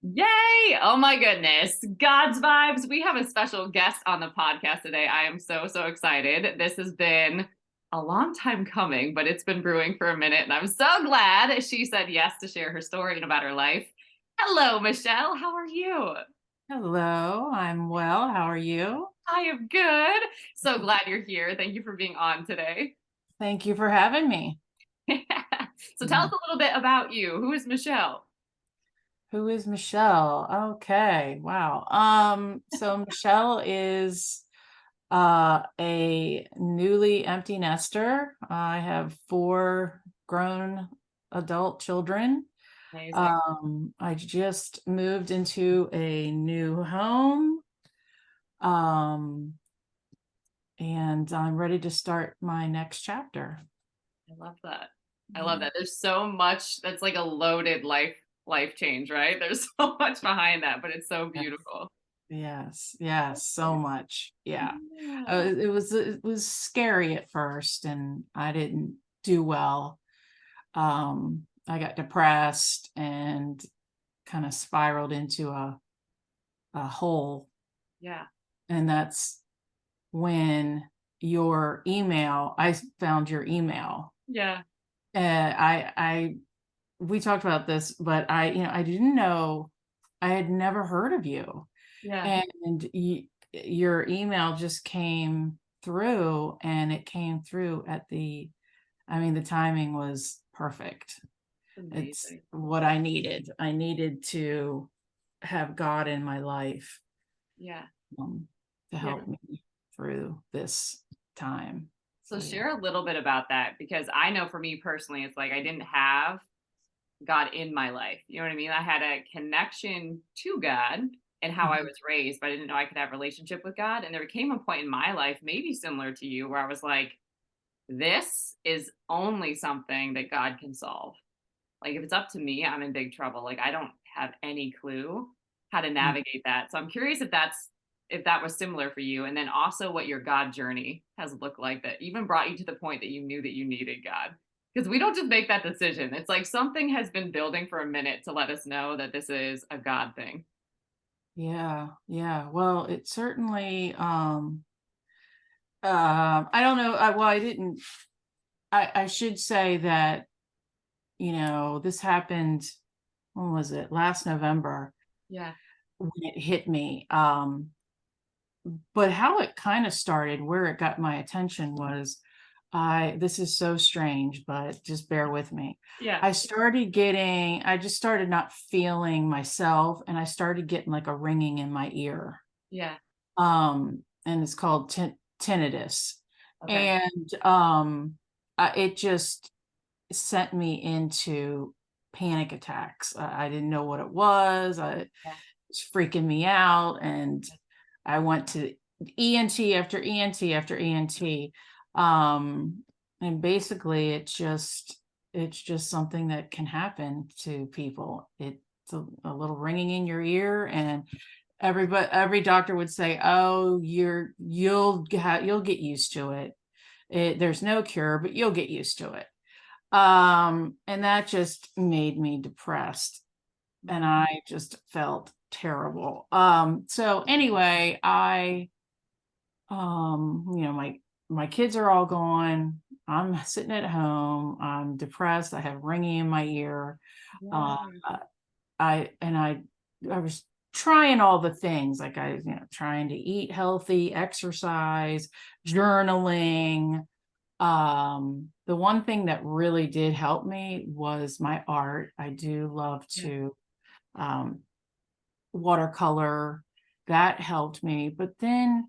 Yay! Oh my goodness. God's vibes. We have a special guest on the podcast today. I am so excited. This has been a long time coming, but it's been brewing for a minute. And I'm so glad she said yes to share her story and about her life. Hello, Michelle. How are you? Hello, I'm well. How are you? I am good. So glad you're here. Thank you for being on today. Thank you for having me. So tell us a little bit about you. Who is Michelle? Who is Michelle? Okay, wow. So Michelle is a newly empty nester. I have four grown adult children. Amazing. I just moved into a new home. Um, and I'm ready to start my next chapter. I love that. I love that. There's so much that's like a loaded life change, right? There's so much behind that, but it's so Yes, beautiful. yes, so much. Yeah. Yeah. It was scary at first, and I didn't do well. I got depressed and kind of spiraled into a hole, Yeah. and that's when I found your email. Yeah. I we talked about this, but I didn't know, I had never heard of you. Yeah. And your email just came through, and it came through the timing was perfect. It's Amazing. what I needed. I needed to have God in my life, Yeah. um, to Yeah. help me through this time. So So yeah. share a little bit about that because I know for me personally, it's like I didn't have God in my life. You know what I mean? I had a connection to God and how I Mhm. was raised, but I didn't know I could have a relationship with God. And there came a point in my life, maybe similar to you, where I was like, this is only something that God can solve. Like if it's up to me, I'm in big trouble. Like I don't have any clue how to navigate that. So I'm curious if that was similar for you and then also what your God journey has looked like that even brought you to the point that you knew that you needed God. Because we don't just make that decision. It's like something has been building for a minute to let us know that this is a God thing. Yeah. Well, it certainly, I don't know. I didn't, I should say that, this happened, when was it? Last November Yeah. when it hit me. But how it kind of started, where it got my attention was, this is so strange, but just bear with me. Yeah. I just started not feeling myself, and I started getting like a ringing in my ear. Yeah. And it's called tinnitus. Okay. And it just sent me into panic attacks. I didn't know what it was. Yeah. It's freaking me out. And I went to ENT after ENT after ENT. And basically it's just something that can happen to people. It's a little ringing in your ear, and every doctor would say, "Oh, you'll get used to it. There's no cure, but you'll get used to it." And that just made me depressed, and Mm. I just felt terrible. So anyway, my kids are all gone. I'm sitting at home. I'm depressed. I have ringing in my ear. Uh, Yeah. I was trying all the things, like trying to eat healthy, exercise, journaling. The one thing that really did help me was my art. I do love Yeah. to um, watercolor. That helped me. But then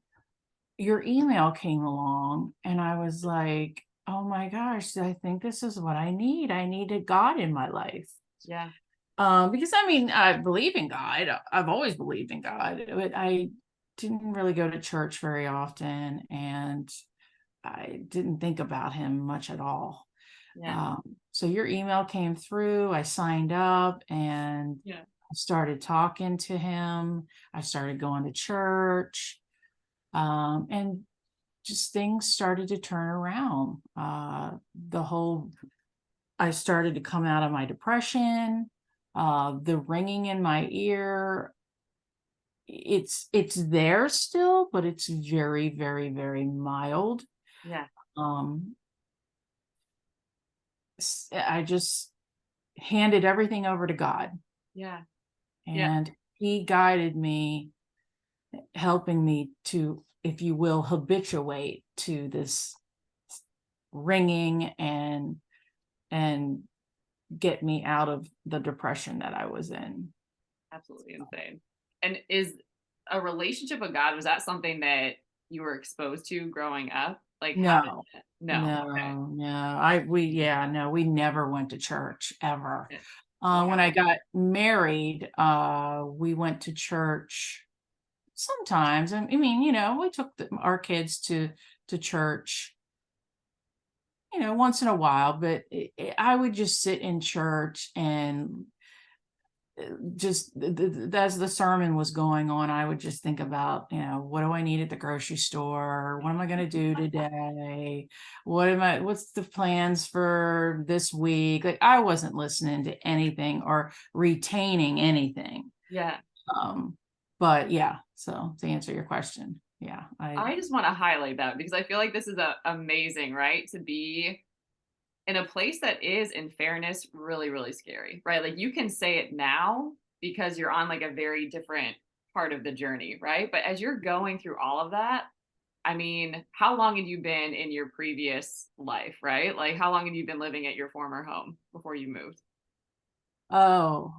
your email came along, and I was like, oh my gosh, I think this is what I need. I needed God in my life. Yeah. Because I mean, I believe in God. I've always believed in God, but I didn't really go to church very often, and I didn't think about him much at all. Yeah. So your email came through. I signed up, and Yeah. I started talking to him. I started going to church, and just things started to turn around. The whole I started to come out of my depression. The ringing in my ear, it's there still, but it's very, very, very mild. Yeah. Um, I just handed everything over to God, Yeah. Yeah. and He guided me, helping me to, if you will, habituate to this ringing, and get me out of the depression that I was in. Absolutely insane. And is a relationship with God, was that something that you were exposed to growing up? Like, how did No, that? No. Okay. no, no. Yeah, no, we never went to church ever. Yeah. When I Wow. got married, we went to church sometimes. And I mean, we took our kids to church, once in a while, but I would just sit in church and just as the sermon was going on, I would just think about, what do I need at the grocery store? What am I going to do today? What's the plans for this week? Like, I wasn't listening to anything or retaining anything. Yeah. Um, but yeah, so to answer your question, yeah, I just want to highlight that because I feel like this is amazing, right? To be in a place that is, in fairness, really, really scary, right? Like you can say it now because you're on like a very different part of the journey, right? But as you're going through all of that, I mean, how long had you been in your previous life, right? Like how long had you been living at your former home before you moved? oh,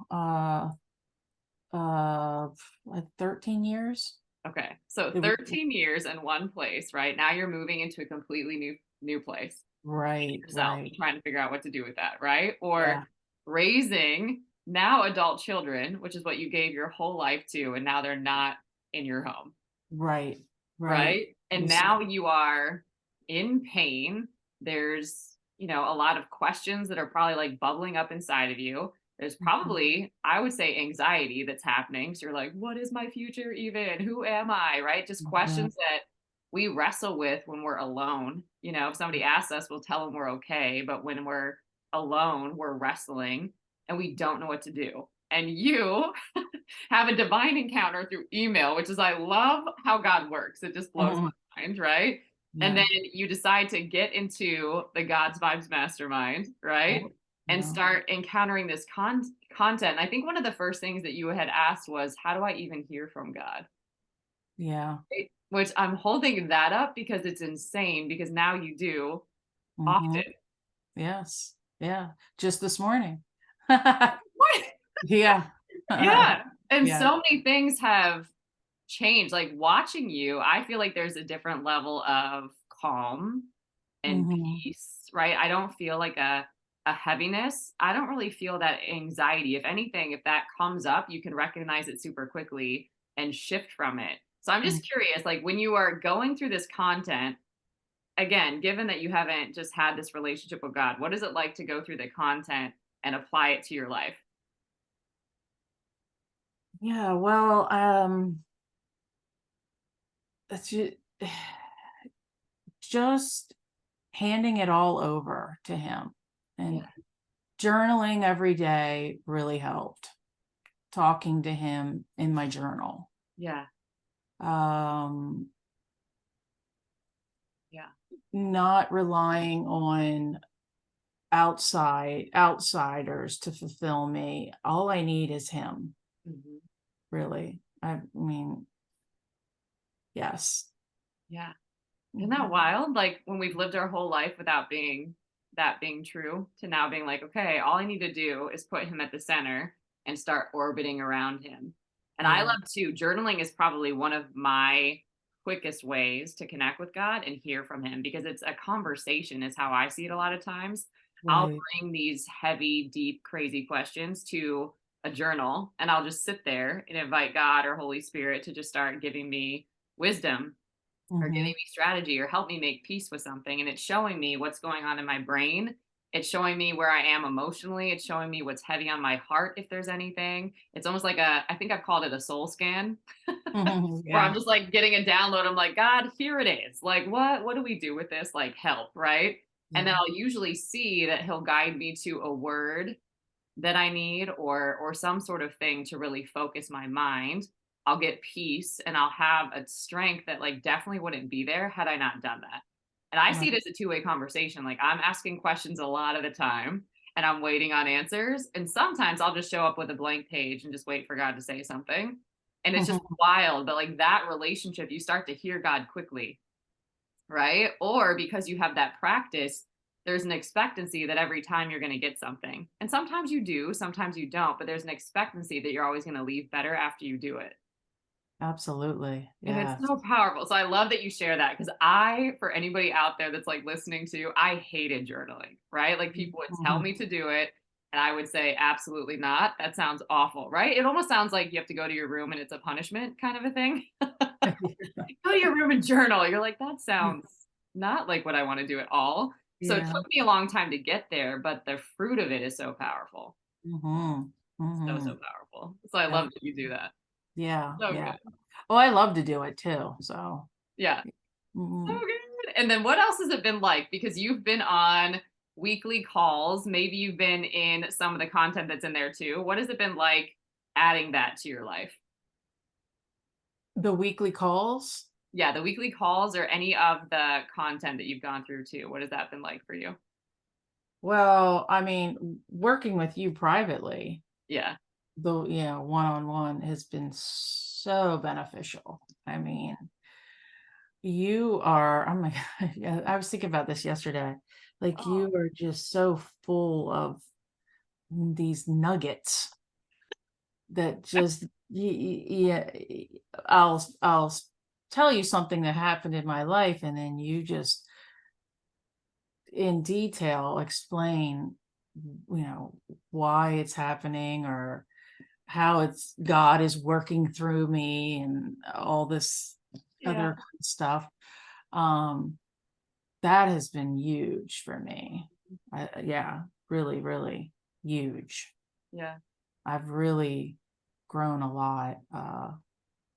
like 13 years. Okay. So It was 13 years in one place, right? Now you're moving into a completely new place. right, Yourself right. and trying to figure out what to do with that, right? Or Yeah, raising now adult children, which is what you gave your whole life to, and now they're not in your home, right, right. right? And This, now you are in pain. There's, a lot of questions that are probably like bubbling up inside of you. There's mhm, probably, I would say, anxiety that's happening. So you're like, what is my future even? Who am I? Right? Just mhm, questions that we wrestle with when we're alone. If somebody asks us, we'll tell them we're okay. But when we're alone, we're wrestling and we don't know what to do. And you have a divine encounter through email, which is, I love how God works. It just blows mhm. my mind, right? And Yeah, then you decide to get into the God's Vibes Mastermind, yeah, right? And yeah, start encountering this content. I think one of the first things that you had asked was, how do I even hear from God? yeah. Right? Which I'm holding that up because it's insane because now you do Mhm. often. Yes, yeah. Just this morning. What? Yeah. Yeah. And Yeah. so many things have changed. Like watching you, I feel like there's a different level of calm and Mhm, peace, right? I don't feel like a heaviness. I don't really feel that anxiety. If anything, if that comes up, you can recognize it super quickly and shift from it. So I'm mm. just curious, like when you are going through this content, again, given that you haven't just had this relationship with God, what is it like to go through the content and apply it to your life? Yeah, well, it's just handing it all over to him, and Yeah. journaling every day really helped. Talking to him in my journal. Yeah. Um, Yeah. Not relying on outsiders to fulfill me. All I need is him, Mhm. really. I mean, yes. Yeah. Isn't that Mhm. wild? Like when we've lived our whole life without being true to now being like, okay, all I need to do is put him at the center and start orbiting around him. And I Yeah, love too, journaling is probably one of my quickest ways to connect with God and hear from him because it's a conversation, is how I see it a lot of times. I'll right. bring these heavy, deep, crazy questions to a journal and I'll just sit there and invite God or Holy Spirit to just start giving me wisdom or giving Mhm. me strategy or help me make peace with something. And it's showing me what's going on in my brain. It's showing me where I am emotionally. It's showing me what's heavy on my heart, if there's anything. It's almost like I think I've called it a soul scan, where I'm Yeah, just like getting a download. I'm like, God, here it is. Like, what do we do with this? Like, help, right? And then yeah. I'll usually see that he'll guide me to a word that I need, or some sort of thing to really focus my mind, I'll get peace and I'll have a strength that like definitely wouldn't be there had I not done that. And I see Right. it as a two-way conversation. Like I'm asking questions a lot of the time and I'm waiting on answers. And sometimes I'll just show up with a blank page and just wait for God to say something. And it's just wild. But like that relationship, you start to hear God quickly, right? Or because you have that practice, there's an expectancy that every time you're going to get something. And sometimes you do, sometimes you don't, but there's an expectancy that you're always going to leave better after you do it. Absolutely. And it's Yes. so powerful. So I love that you share that because I, for anybody out there that's like listening to, I hated journaling, right? Like people would tell Mhm. me to do it. And I would say, absolutely not. That sounds awful, right? It almost sounds like you have to go to your room and it's a punishment kind of a thing. Go to your room and journal. You're like, that sounds not like what I want to do at all. So it Yeah. took me a long time to get there, but the fruit of it is so powerful. Mhm. So, so Mhm. powerful. So I love that you do that. Yeah, So yeah. good. Oh, I love to do it too, so Yeah. So mhm. good. And then what else has it been like? Because you've been on weekly calls. Maybe you've been in some of the content that's in there too. What has it been like adding that to your life? The weekly calls? Yeah, the weekly calls or any of the content that you've gone through too. What has that been like for you? Well, I mean, working with you privately, Yeah. though, yeah, one-on-one has been so beneficial. I mean, you are, oh my God, yeah, I was thinking about this yesterday. Like Oh, you are just so full of these nuggets that just yeah, I'll tell you something that happened in my life, and then you just in detail explain, why it's happening or how it's God is working through me and all this yeah. other kind of stuff. Um, that has been huge for me. Yeah, really, really huge. Yeah. I've really grown a lot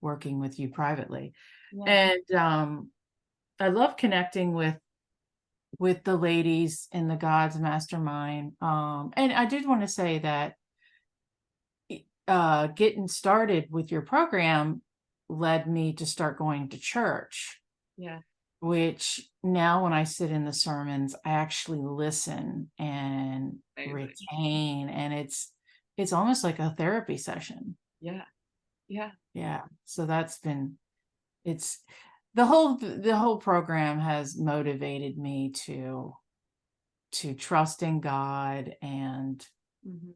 working with you privately. Yeah. And I love connecting with the ladies in the God's Mastermind. And I did want to say that getting started with your program led me to start going to church, Yeah. which now when I sit in the sermons, I actually listen and Amazing. retain, and it's almost like a therapy session. Yeah. Yeah. Yeah. So that's been it's the whole program has motivated me to trust in God Mhm.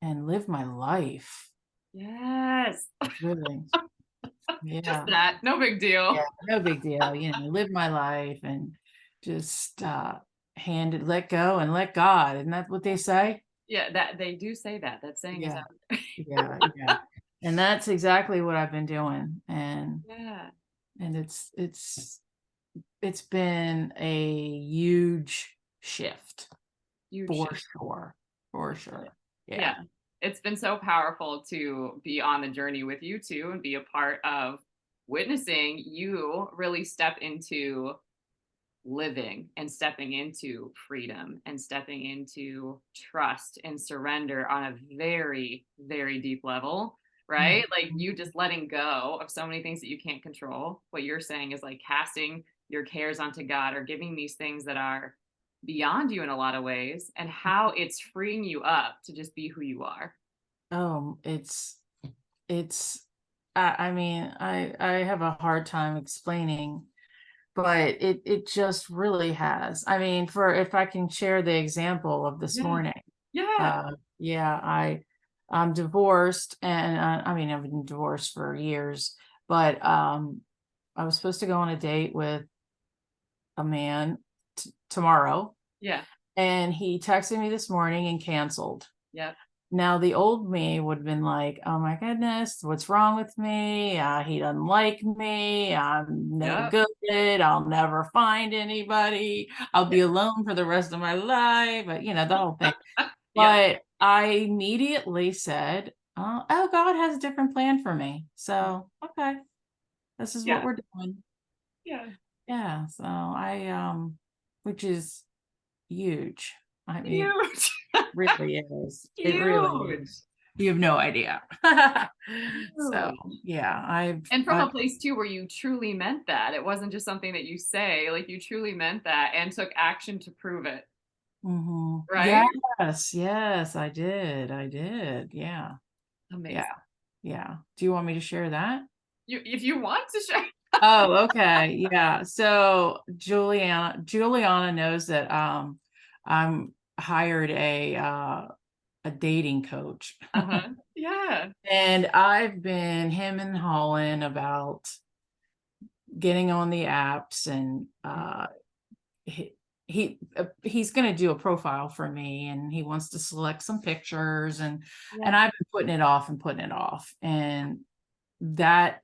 and live my life. Yes. Really. Just Yeah. that. No big Yeah. deal. No big deal. Live my life and just let go and let God. Isn't that what they say? Yeah, that they do say that. That saying is Yeah. out there. Yeah. Yeah. And that's exactly what I've been doing. Yeah. And it's been a huge shift. Huge For shift. sure, for Yeah. sure. Yeah. Yeah. It's been so powerful to be on the journey with you too and be a part of witnessing you really step into living and stepping into freedom and stepping into trust and surrender on a very, very deep level, right? Mhm. Like you just letting go of so many things that you can't control. What you're saying is like casting your cares onto God or giving these things that are beyond you in a lot of ways and how it's freeing you up to just be who you are. It's I mean, I have a hard time explaining, but it just really has. I mean, for if I can share the example of this Yeah. morning. Yeah. Yeah, I'm divorced and I mean, I've been divorced for years, but I was supposed to go on a date with a man tomorrow, Yeah. and he texted me this morning and canceled. Yep. Now, the old me would have been like, "Oh my goodness, what's wrong with me? He doesn't like me. I'm no Yep. good. I'll never find anybody. I'll be alone for the rest of my life." The whole thing. Yep. But I immediately said, "Oh, God has a different plan for me. So, okay, this is what Yeah. we're doing." Yeah. Yeah. So which is huge. I mean, Huge. really is. It really Huge. is. You have no idea. So Huge. yeah, And from a place too where you truly meant that. It wasn't just something that you say, like you truly meant that and took action to prove it, mhm. right? Yes, yes, I did. I did. Yeah. Yeah. Amazing. Yeah. Do you want me to share that? You if you want to share. Oh, okay. Yeah. So Juliana knows that I'm hired a dating coach. Uh-huh. Yeah. And I've been him and hawing about getting on the apps, and he, he's going to do a profile for me, and he wants to select some pictures, and Yeah. I've been putting it off and putting it off. And that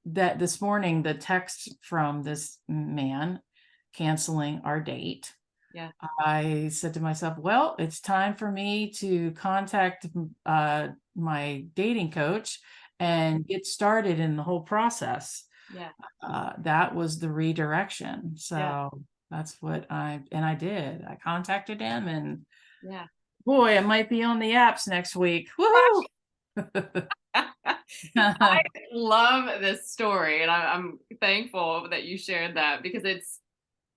that this morning, the text from this man canceling our date, Yeah. I said to myself, well, it's time for me to contact my dating coach and get started in the whole process. Yeah. That was the redirection. Yeah. So that's what I did. I contacted him, and Yeah. boy, I might be on the apps next week. Woohoo! I love this story, and I'm thankful that you shared that because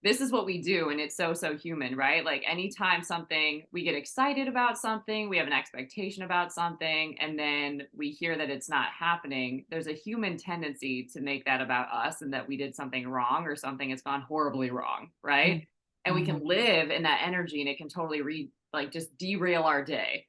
this is what we do, and it's so so human, right? Like anytime something we get excited about something, we have an expectation about something, and then we hear that it's not happening. There's a human tendency to make that about us and that we did something wrong or something has gone horribly wrong, right? And we can Mhm, live in that energy, and it can totally like just derail our day,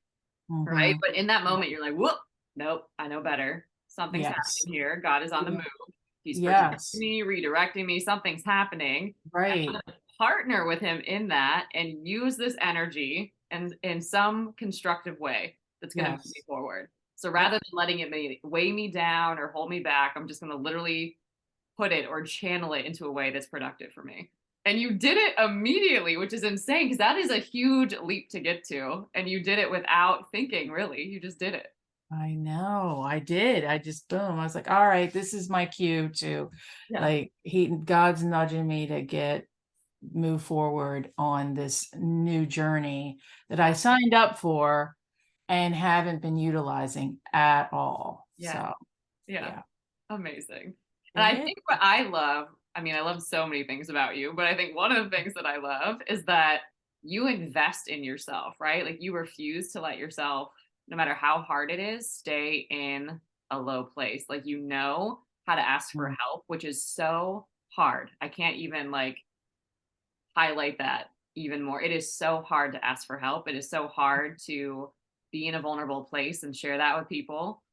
right? mhm. But in that moment, you're like, whoop, nope, I know better. Something's Yes. happening here. God is on the Yeah. move. He's protecting Yes. me, redirecting me. Something's happening. And I'm Right. gonna partner with him in that and use this energy and in some constructive way that's going to move me Yes. forward. So Yeah. rather than letting it weigh me down or hold me back, I'm just going to literally put it or channel it into a way that's productive for me. And you did it immediately, which is insane because that is a huge leap to get to. And you did it without thinking, really. You just did it. I know. I did. I just boom. I was like, all right, this is my cue to, Yeah. like, God's nudging me to move forward on this new journey that I Yeah. signed up for and haven't been utilizing at all. Yeah. So Yeah. yeah, Amazing. And it I is. think what I love, I mean, I love so many things about you, but I think one of the things that I love is that you invest in yourself, right? Like you refuse to let yourself, no matter how hard it is, stay in a low place. Like you know how to ask for Mm, help, which is so hard. I can't even like highlight that even more. It is so hard to ask for help. It is so hard to be in a vulnerable place and share that with people,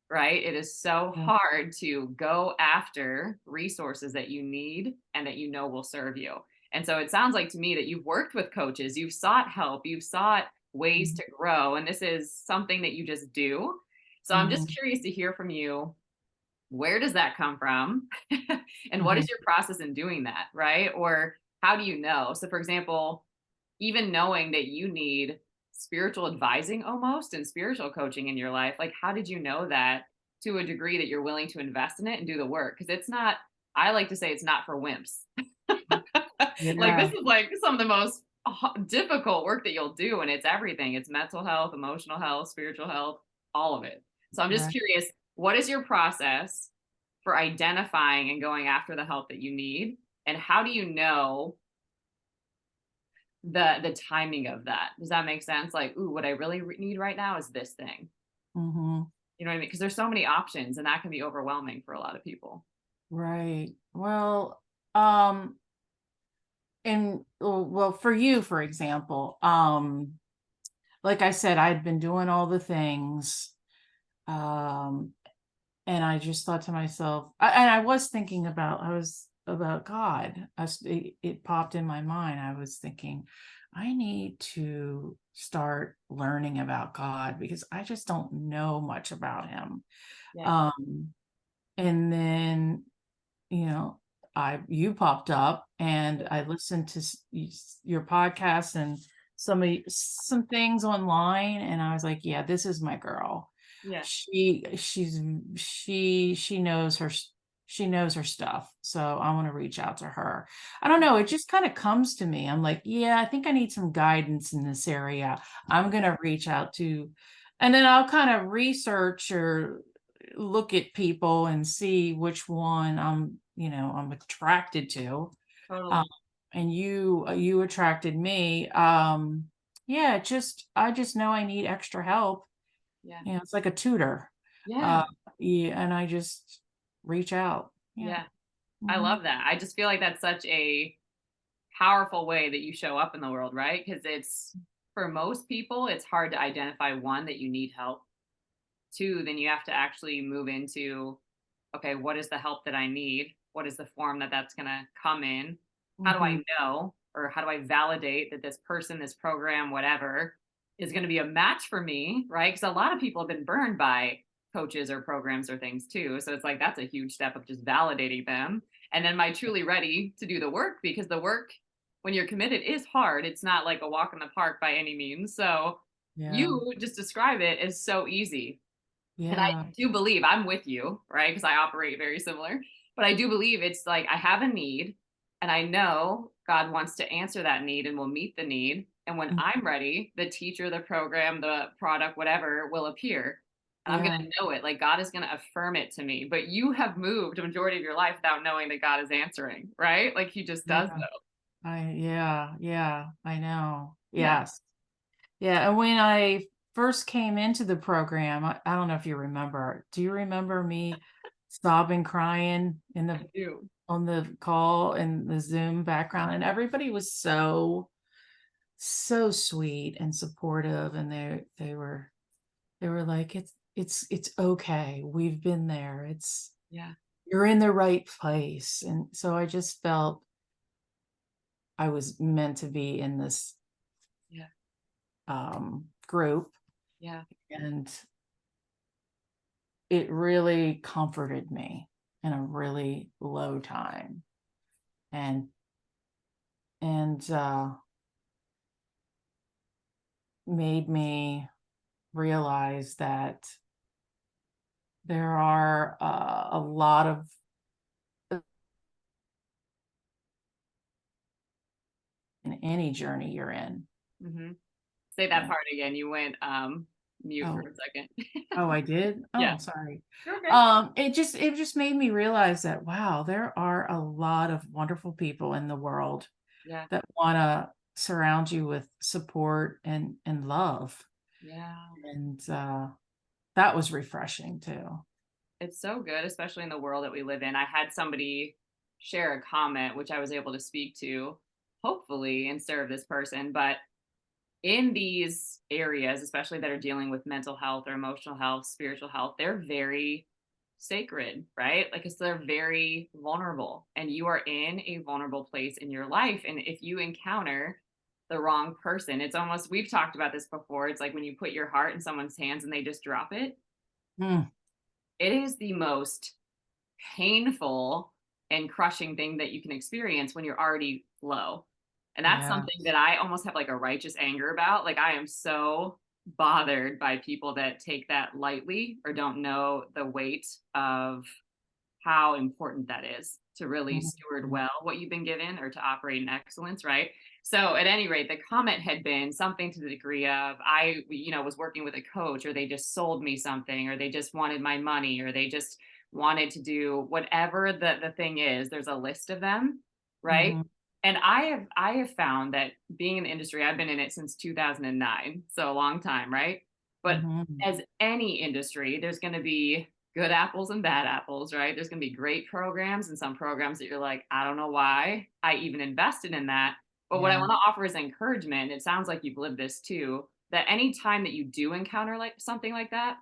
right? It is so yeah. hard to go after resources that you need and that you know will serve you. And so it sounds like to me that you've worked with coaches, you've sought help, you've sought ways Mhm, to grow, and this is something that you just do. So I'm just mhm, curious to hear from you, where does that come from? And what mhm, is your process in doing that, right? Or how do you know? So, for example, even knowing that you need spiritual advising almost and spiritual coaching in your life, like how did you know that to a degree that you're willing to invest in it and do the work? Because it's not, I like to say it's not for wimps. Like this yeah. is like some of the most difficult work that you'll do, and it's everything. It's mental health, emotional health, spiritual health, all of it. So I'm just Right. curious, what is your process for identifying and going after the help that you need? And how do you know the timing of that? Does that make sense? Like, ooh, what I really need right now is this thing. Mhm. You know what I mean? Because there's so many options, and that can be overwhelming for a lot of people. Right. Well, um, well, for you, for example, like I said, I'd been doing all the things, um, and I just thought to myself, and I was thinking about God. It popped in my mind. I was thinking, I need to start learning about God because I just don't know much about him. Yeah. Um, and then I you popped up, and I listened to your podcast and some things online, and I was like, yeah, this is my girl. Yeah. She knows she knows her stuff. So I want to reach out to her. I don't know. It just kind of comes to me. I'm like, yeah, I think I need some guidance in this area. I'm going to reach out to, and then I'll kind of research or look at people and see which one I'm attracted to. Um, Totally. and you attracted me. Yeah, I just know I need extra help. Yeah. It's like a tutor. Yeah. Uh, yeah, and I just reach out. Yeah. Yeah. I Mhm. love that. I just feel like that's such a powerful way that you show up in the world, right? Because it's for most people, it's hard to identify one, that you need help. Two, then you have to actually move into, okay, what is the help that I need? What is the form that that's going to come in? How do Mhm. I know, or how do I validate that this person, this program, whatever, is going to be a match for me, right? Because a lot of people have been burned by coaches or programs or things too. So it's like that's a huge step of just validating them. And then am I truly ready to do the work? Because the work, when you're committed, is hard. It's not like a walk in the park by any means. So Yeah. you just describe it as so easy, and I Yeah. do believe I'm with you, right? Because I operate very similar. But I do believe it's like I have a need, and I know God wants to answer that need and will meet the need. And when Mm. I'm ready, the teacher, the program, the product, whatever will appear. And I'm going Yeah. to know it. Like God is going to affirm it to me. But you have moved a majority of your life without knowing that God is answering, right? Like he just Yeah. does though. Yeah, I know. Yeah. Yes. Yeah, and when I first came into the program, I don't know if you remember. Do you remember me sobbing, crying in I the do. on the call and the Zoom background? And everybody was so sweet and supportive, and they were like, it's okay. We've been there. It's Yeah. You're in the right place. And so I just felt I was meant to be in this Yeah. group, Yeah. and it really comforted me in a really low time, and and made me realize that there are a lot of in any journey you're in. Hmm. Say that Yeah. part again. You went mute for Oh, a second. oh, I did. Yeah. Oh, sorry. You're okay. It just made me realize that wow, there are a lot of wonderful people in the world Yeah. that want to surround you with support and love, Yeah. and that was refreshing too. It's so good, especially in the world that we live in. I had somebody share a comment, which I was able to speak to, hopefully, and serve this person. But in these areas, especially that are dealing with mental health or emotional health, spiritual health, they're very sacred, right? Like, it's they're very vulnerable, and you are in a vulnerable place in your life. And if you encounter the wrong person, it's almost, we've talked about this before. It's like when you put your heart in someone's hands and they just drop it. Mm, It is the most painful and crushing thing that you can experience when you're already low. And that's yeah. something that I almost have like a righteous anger about. Like I am so bothered by people that take that lightly or don't know the weight of how important that is to really steward Mhm. well what you've been given or to operate in excellence, right? So at any rate, the comment had been something to the degree of I, was working with a coach, or they just sold me something, or they just wanted my money, or they just wanted to do whatever the thing is. There's a list of them, right? Mhm. And I have found that being in the industry, I've been in it since 2009, so a long time, right? But Mhm. as any industry, there's going to be good apples and bad apples, right? There's going to be great programs and some programs that you're like, I don't know why I even invested in that. But what I Yeah. want to offer is encouragement. It sounds like you've lived this too, that any time that you do encounter like something like that,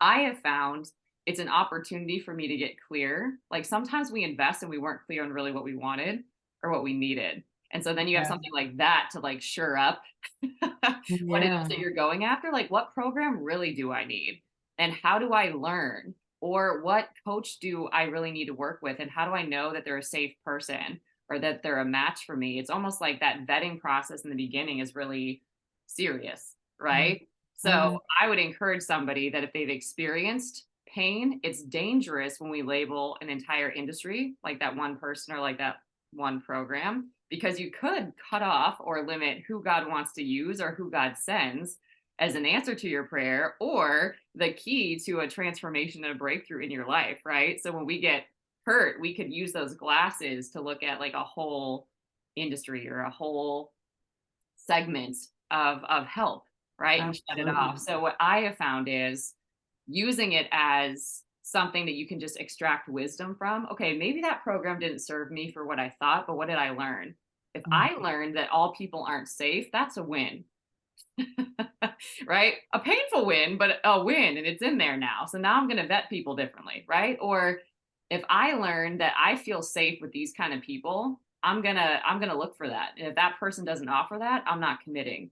I have found it's an opportunity for me to get clear. Like sometimes we invest and we weren't clear on really what we wanted or what we needed. And so then you have Yeah. something like that to like sure up what it is Yeah. that you're going after. Like, what program really do I need? And how do I learn? Or what coach do I really need to work with? And how do I know that they're a safe person or that they're a match for me? It's almost like that vetting process in the beginning is really serious, Mhm. right? So Mhm. I would encourage somebody that if they've experienced pain, it's dangerous when we label an entire industry like that one person or like that one program, because you could cut off or limit who God wants to use or who God sends as an answer to your prayer or the key to a transformation and a breakthrough in your life, right? So when we get hurt, we could use those glasses to look at like a whole industry or a whole segment of help, right? And shut it off. Absolutely. So what I have found is using it as something that you can just extract wisdom from. Okay, maybe that program didn't serve me for what I thought, but what did I learn? If Mm, I learned that all people aren't safe, that's a win. Right? A painful win, but a win, and it's in there now. So now I'm going to vet people differently, right? Or if I learn that I feel safe with these kind of people, I'm going to look for that. And if that person doesn't offer that, I'm not committing,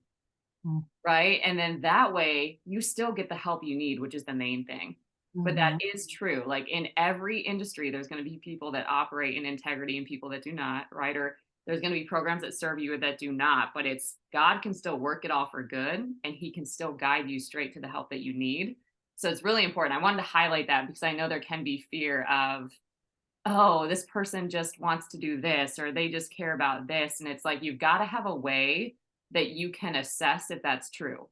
mm, right? And then that way you still get the help you need, which is the main thing. But that mhm, is true. Like in every industry, there's going to be people that operate in integrity and people that do not, right? Or there's going to be programs that serve you that do not, but it's God can still work it all for good and he can still guide you straight to the help that you need. So it's really important. I wanted to highlight that because I know there can be fear of, oh, this person just wants to do this or they just care about this. And it's like you've got to have a way that you can assess if that's true,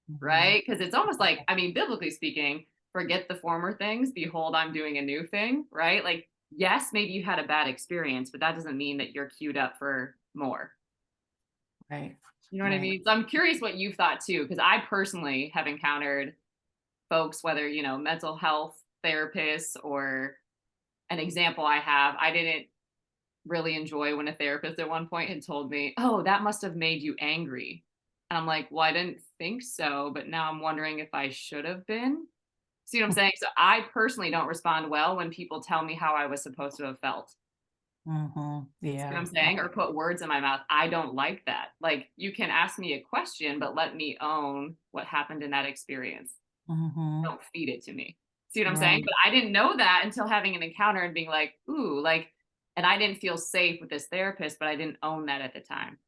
mhm. right? Because it's almost like, I mean, biblically speaking, forget the former things, behold, I'm doing a new thing, right? Like, yes, maybe you had a bad experience, but that doesn't mean that you're queued up for more. Right, You know what I right. mean? So I'm curious what you've thought too, because I personally have encountered folks, whether, mental health therapists or an example I have, I didn't really enjoy when a therapist at one point had told me, "Oh, that must have made you angry." And I'm like, "Well, I didn't think so, but now I'm wondering if I should have been." See what I'm saying? So I personally don't respond well when people tell me how I was supposed to have felt. Mhm, See what I'm yeah, saying? Or put words in my mouth. I don't like that. Like, you can ask me a question, but let me own what happened in that experience. mhm, Don't feed it to me. See what I'm saying? right, But I didn't know that until having an encounter and being like, "Ooh," like, and I didn't feel safe with this therapist, but I didn't own that at the time,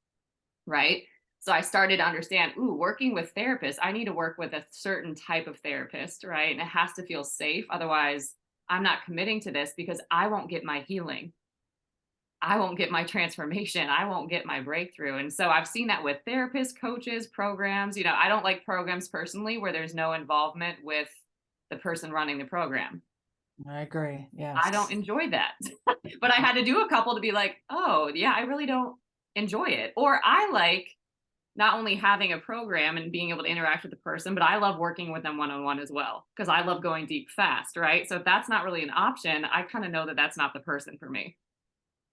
right? So I started to understand, ooh, working with therapists, I need to work with a certain type of therapist, right? And it has to feel safe. Otherwise, I'm not committing to this because I won't get my healing. I won't get my transformation. I won't get my breakthrough. And so I've seen that with therapists, coaches, programs. I don't like programs personally where there's no involvement with the person running the program. I agree, I don't yes. enjoy that. But I had to do a couple to be like, oh, yeah, I really don't enjoy it. Or I like not only having a program and being able to interact with the person, but I love working with them one on one as well because I love going deep fast, right? So if that's not really an option, I kind of know that that's not the person for me.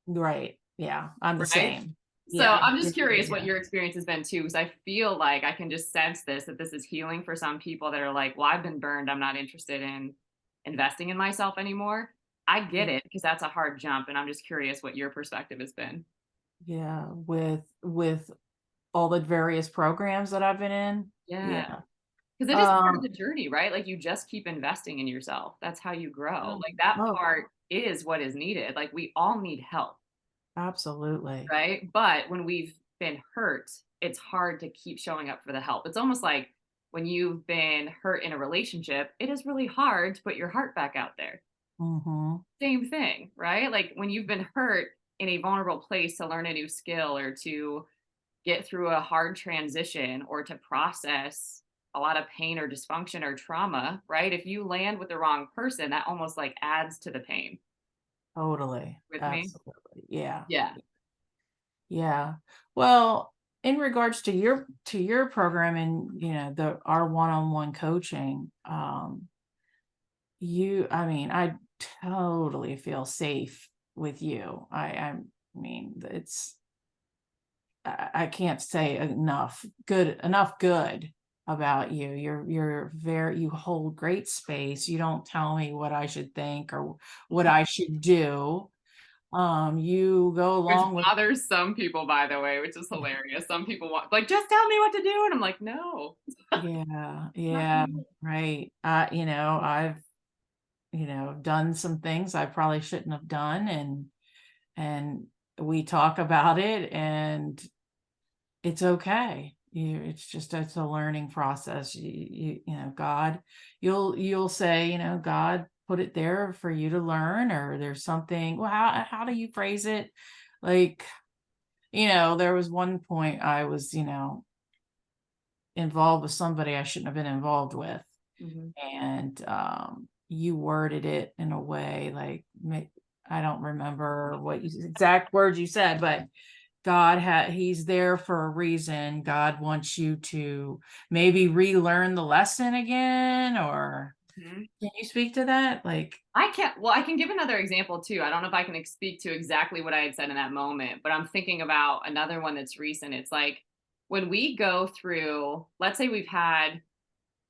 Right, yeah, I'm the Right? same. So Yeah, I'm yeah, just yeah, curious what yeah. your experience has been too, because I feel like I can just sense this, that this is healing for some people that are like, well, I've been burned. I'm not interested in investing in myself anymore. I get Yeah, it because that's a hard jump. And I'm just curious what your perspective has been. yeah, with all the various programs that I've been in, Yeah. yeah. Because it is part of Um, the journey, right? Like you just keep investing in yourself. That's how you grow. oh, Like that oh, part is what is needed. Like we all need help, absolutely. right? But when we've been hurt, it's hard to keep showing up for the help. It's almost like when you've been hurt in a relationship, it is really hard to put your heart back out there. Mhm, Same thing, right? Like when you've been hurt in a vulnerable place to learn a new skill or to get through a hard transition or to process a lot of pain or dysfunction or trauma, right? If you land with the wrong person, that almost like adds to the pain. totally, With me? absolutely, yeah, Yeah. yeah. Well, in regards to your program and, the our one-on-one coaching, I mean, I totally feel safe with you. I mean, I can't say enough good about you. You hold great space. You don't tell me what I should think or what I should do. You go Which along with, bothers some people, by the way, which is hilarious. Some people want, like, just tell me what to do. And I'm like, no, yeah, not yeah, you. right. I've, done some things I probably shouldn't have done, and we talk about it, and it's okay. it's a learning process. God, you'll say, God put it there for you to learn, or there's something. Well, how do you phrase it? Like, there was one point I was, involved with somebody I shouldn't have been involved with. Mhm. And you worded it in a way like, I don't remember what exact words you said, but he's there for a reason. God wants you to maybe relearn the lesson again, or Mhm. can you speak to that? Like, I can give another example too. I don't know if I can speak to exactly what I had said in that moment, but I'm thinking about another one that's recent. It's like when we go through, let's say we've had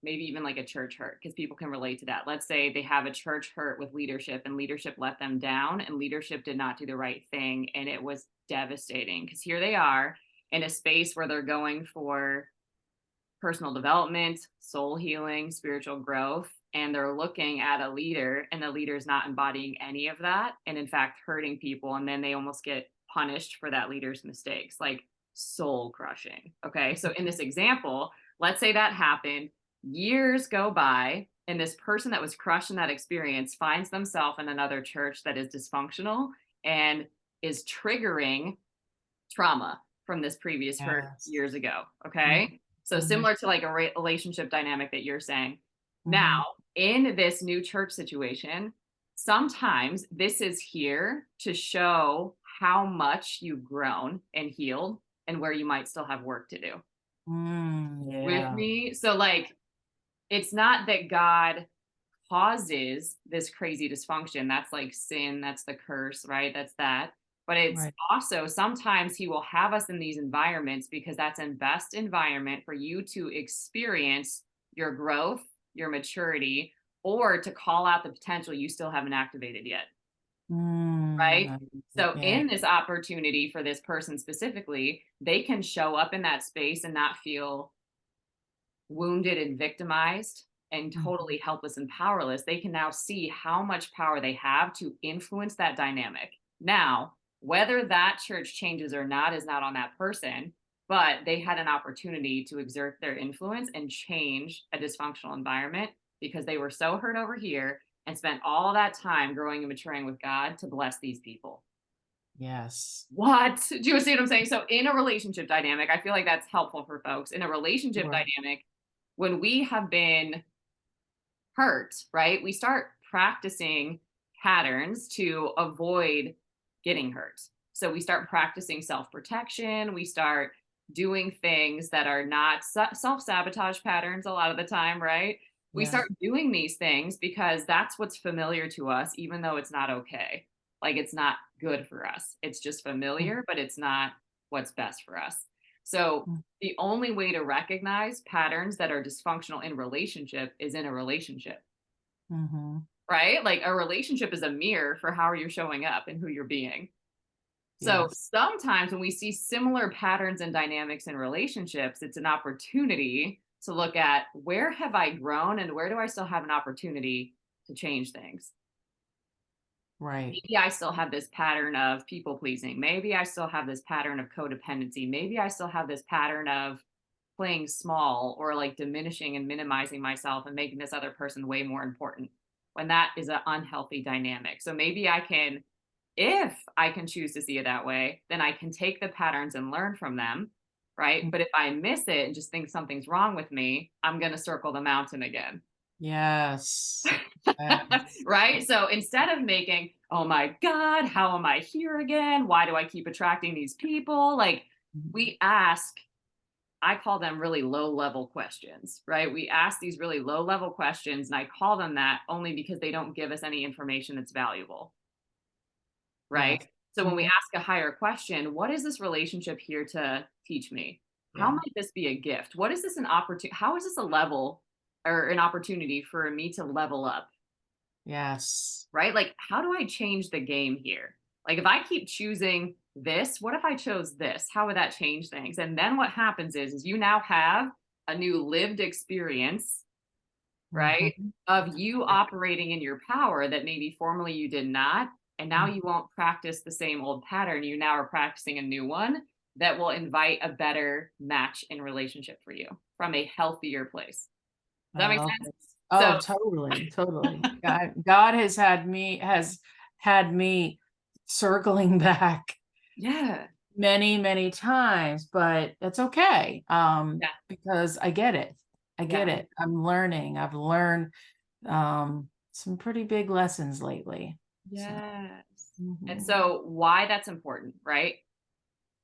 maybe even like a church hurt, because people can relate to that. Let's say they have a church hurt with leadership and leadership let them down and leadership did not do the right thing. And it was devastating because here they are in a space where they're going for personal development, soul healing, spiritual growth, and they're looking at a leader and the leader's not embodying any of that and in fact hurting people, and then they almost get punished for that leader's mistakes. Like soul crushing. Okay? So in this example, let's say that happened, years go by and this person that was crushed in that experience finds themselves in another church that is dysfunctional and is triggering trauma from this previous hurt yes. years ago. Mhm, Okay. So mhm, similar to like a relationship dynamic that you're saying. mhm, Now, in this new church situation, sometimes this is here to show how much you've grown and healed and where you might still have work to do with yeah. me. So, like, it's not that God causes this crazy dysfunction. That's like sin, that's the curse, right? That's that. But it's Right. also sometimes he will have us in these environments because that's in best environment for you to experience your growth, your maturity, or to call out the potential you still haven't activated yet, right? Mm, So yeah. in this opportunity for this person specifically, they can show up in that space and not feel wounded and victimized and Mhm, totally helpless and powerless. They can now see how much power they have to influence that dynamic. Now, whether that church changes or not is not on that person, but they had an opportunity to exert their influence and change a dysfunctional environment because they were so hurt over here and spent all that time growing and maturing with God to bless these people. yes. What? Do you see what I'm saying? So in a relationship dynamic, I feel like that's helpful for folks. In a relationship Sure. dynamic, when we have been hurt, right? We start practicing patterns to avoid getting hurt. So we start practicing self-protection, we start doing things that are not self-sabotage patterns a lot of the time, right? We Yeah. start doing these things because that's what's familiar to us, even though it's not okay. Like it's not good for us. It's just Mm, familiar, but it's not what's best for us. So mm, the only way to recognize patterns that are dysfunctional in relationship is in a relationship, mhm. right? Like a relationship is a mirror for how you're showing up and who you're being. So Yes. sometimes when we see similar patterns and dynamics in relationships, it's an opportunity to look at where have I grown and where do I still have an opportunity to change things. Right. Maybe I still have this pattern of people pleasing. Maybe I still have this pattern of codependency. Maybe I still have this pattern of playing small or like diminishing and minimizing myself and making this other person way more important when that is an unhealthy dynamic. So maybe I can, if I can choose to see it that way, then I can take the patterns and learn from them. Right. Mm, But if I miss it and just think something's wrong with me, I'm going to circle the mountain again. yes. Yes. Right? So instead of making, oh my God, how am I here again? Why do I keep attracting these people? Like Mhm. we ask, I call them really low level questions, right? We ask these really low level questions, and I call them that only because they don't give us any information that's valuable, right? Yes. So when we Mhm. ask a higher question, what is this relationship here to teach me? How Yeah. might this be a gift? What is this an opportunity? How is this a level or an opportunity for me to level up? Yes. Right? Like, how do I change the game here? Like, if I keep choosing this, what if I chose this? How would that change things? And then what happens is you now have a new lived experience, right? Mhm. Of you operating in your power that maybe formerly you did not. And now Mm, you won't practice the same old pattern. You now are practicing a new one. that will invite a better match in relationship for you from a healthier place. Does I that make love sense? this. Oh, So totally, totally. God has had me circling back yeah, many, many times, but it's okay. yeah, Because I get it. I get yeah. it. I'm learning. I've learned some pretty big lessons lately. So, Yes. And mhm. so why that's important, right?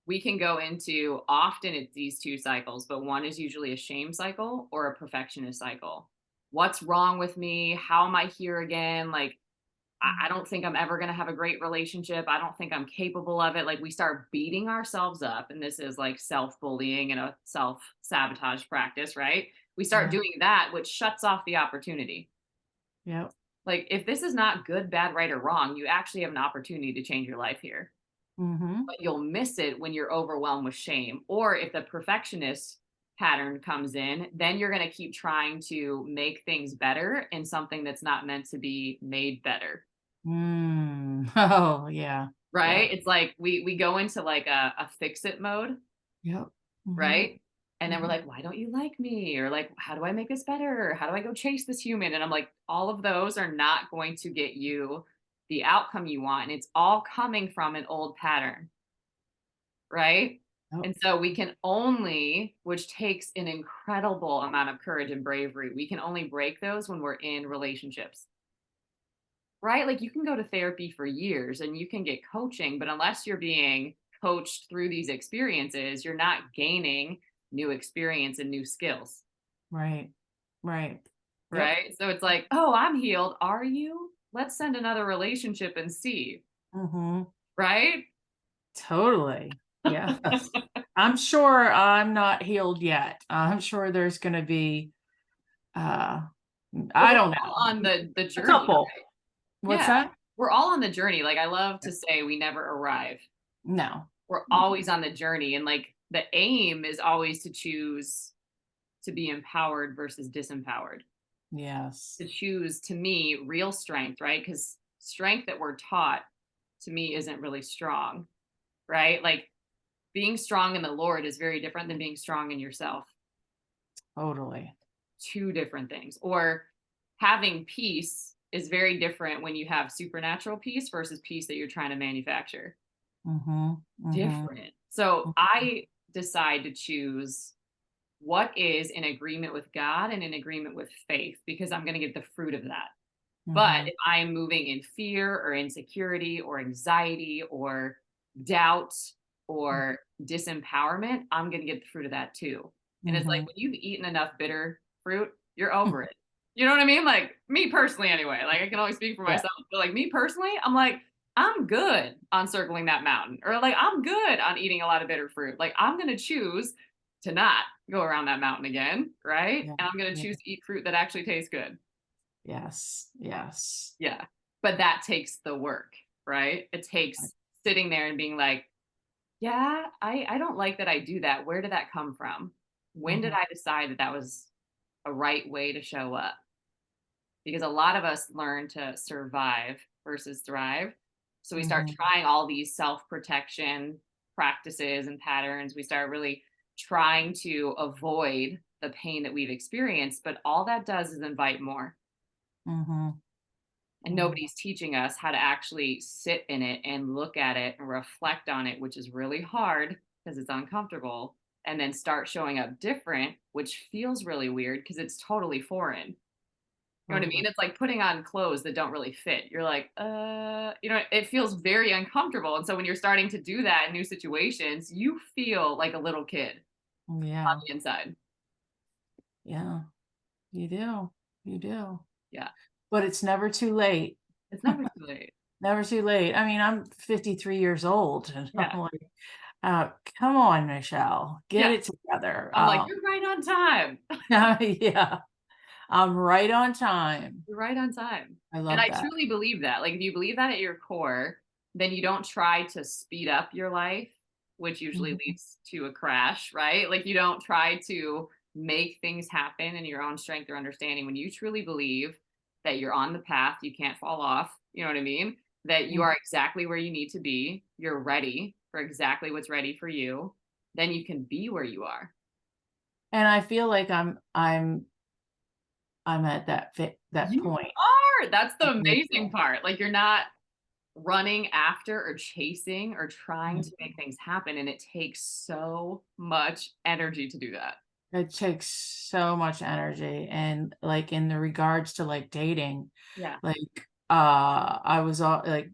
We can go into often it's these two cycles, but one is usually a shame cycle or a perfectionist cycle. What's wrong with me? How am I here again? Like, I don't think I'm ever going to have a great relationship. I don't think I'm capable of it. Like, we start beating ourselves up. And this is like self bullying and a self sabotage practice, right? We start Yeah. doing that, which shuts off the opportunity. Yep. Like, if this is not good, bad, right, or wrong, you actually have an opportunity to change your life here. Mhm. But you'll miss it when you're overwhelmed with shame. Or if the perfectionist pattern comes in, then you're going to keep trying to make things better in something that's not meant to be made better. Mm. Oh, yeah. Yeah. Right? It's like we go into like a fix it mode, Yep. Mhm. right? And then we're Mhm. like, why don't you like me? Or like, how do I make this better? How do I go chase this human? And I'm like, all of those are not going to get you the outcome you want. And it's all coming from an old pattern, right? Yep. And so we can only, which takes an incredible amount of courage and bravery, we can only break those when we're in relationships. Right? Like you can go to therapy for years and you can get coaching, but unless you're being coached through these experiences, you're not gaining new experience and new skills. Right. Right. Yep. Right? So it's like, oh, I'm healed. Are you? Let's send another relationship and see. Mhm. Right? Totally. Yes. I'm sure I'm not healed yet. I'm sure there's gonna be, uh, But I we're don't all know, on the a journey. couple. What's Yeah. that? We're all on the journey. Like I love to say we never arrive. No. We're Mm. always on the journey. And like the aim is always to choose to be empowered versus disempowered. Yes. To choose, to me, real strength, right? Because strength that we're taught to me isn't really strong, right? Like being strong in the Lord is very different than being strong in yourself. Totally. Two different things. Or having peace is very different when you have supernatural peace versus peace that you're trying to manufacture. Mhm. Mhm. Different. So Mhm. I decide to choose what is in agreement with God and in agreement with faith because I'm going to get the fruit of that. But Mhm. if I'm moving in fear or insecurity or anxiety or doubt or disempowerment, I'm going to get the fruit of that too. And it's like Mhm. when you've eaten enough bitter fruit, you're over it. You know what I mean? Like me personally, anyway. Like I can only speak for Yeah. myself, but like me personally, I'm like, I'm good on circling that mountain, or like I'm good on eating a lot of bitter fruit. Like I'm going to choose to not go around that mountain again, right? Yeah. And I'm going to Yeah. choose to eat fruit that actually tastes good. Yes. Yes. Yeah. But that takes the work, right? It Right. takes sitting there and being like, yeah, I don't like that I do that. Where did that come from? When did Mhm. I decide that that was a right way to show up? Because a lot of us learn to survive versus thrive. So we start Mhm. trying all these self protection practices and patterns. We start really trying to avoid the pain that we've experienced. But all that does is invite more. Mhm. And Mhm. nobody's teaching us how to actually sit in it and look at it and reflect on it, which is really hard because it's uncomfortable, and then start showing up different, which feels really weird because it's totally foreign. You know what I Totally. mean? It's like putting on clothes that don't really fit. You're like, it feels very uncomfortable. And so when you're starting to do that in new situations, you feel like a little kid on Yeah. the inside. Yeah. You do. You do. Yeah. But it's never too late. It's never too late. Never too late. I mean, I'm 53 years old and Yeah. I'm like, come on, Michelle, get Yeah. it together. I'm like, you're right on time. Yeah, I'm right on time. You're right on time. I And love I that. truly believe that. Like, if you believe that at your core, then you don't try to speed up your life, which usually Mhm. leads to a crash, right? Like, you don't try to make things happen in your own strength or understanding. When you truly believe that you're on the path, you can't fall off, you know what I mean? That you Mm, are exactly where you need to be, you're ready for exactly what's ready for you. then you can be where you are. And I feel like I'm at that You point. are. That's the Mhm. amazing part. Like, you're not running after or chasing or trying to make things happen, and it takes so much energy to do that. It takes so much energy, and, like, in the regards to, like, dating, Yeah. like, I was all like,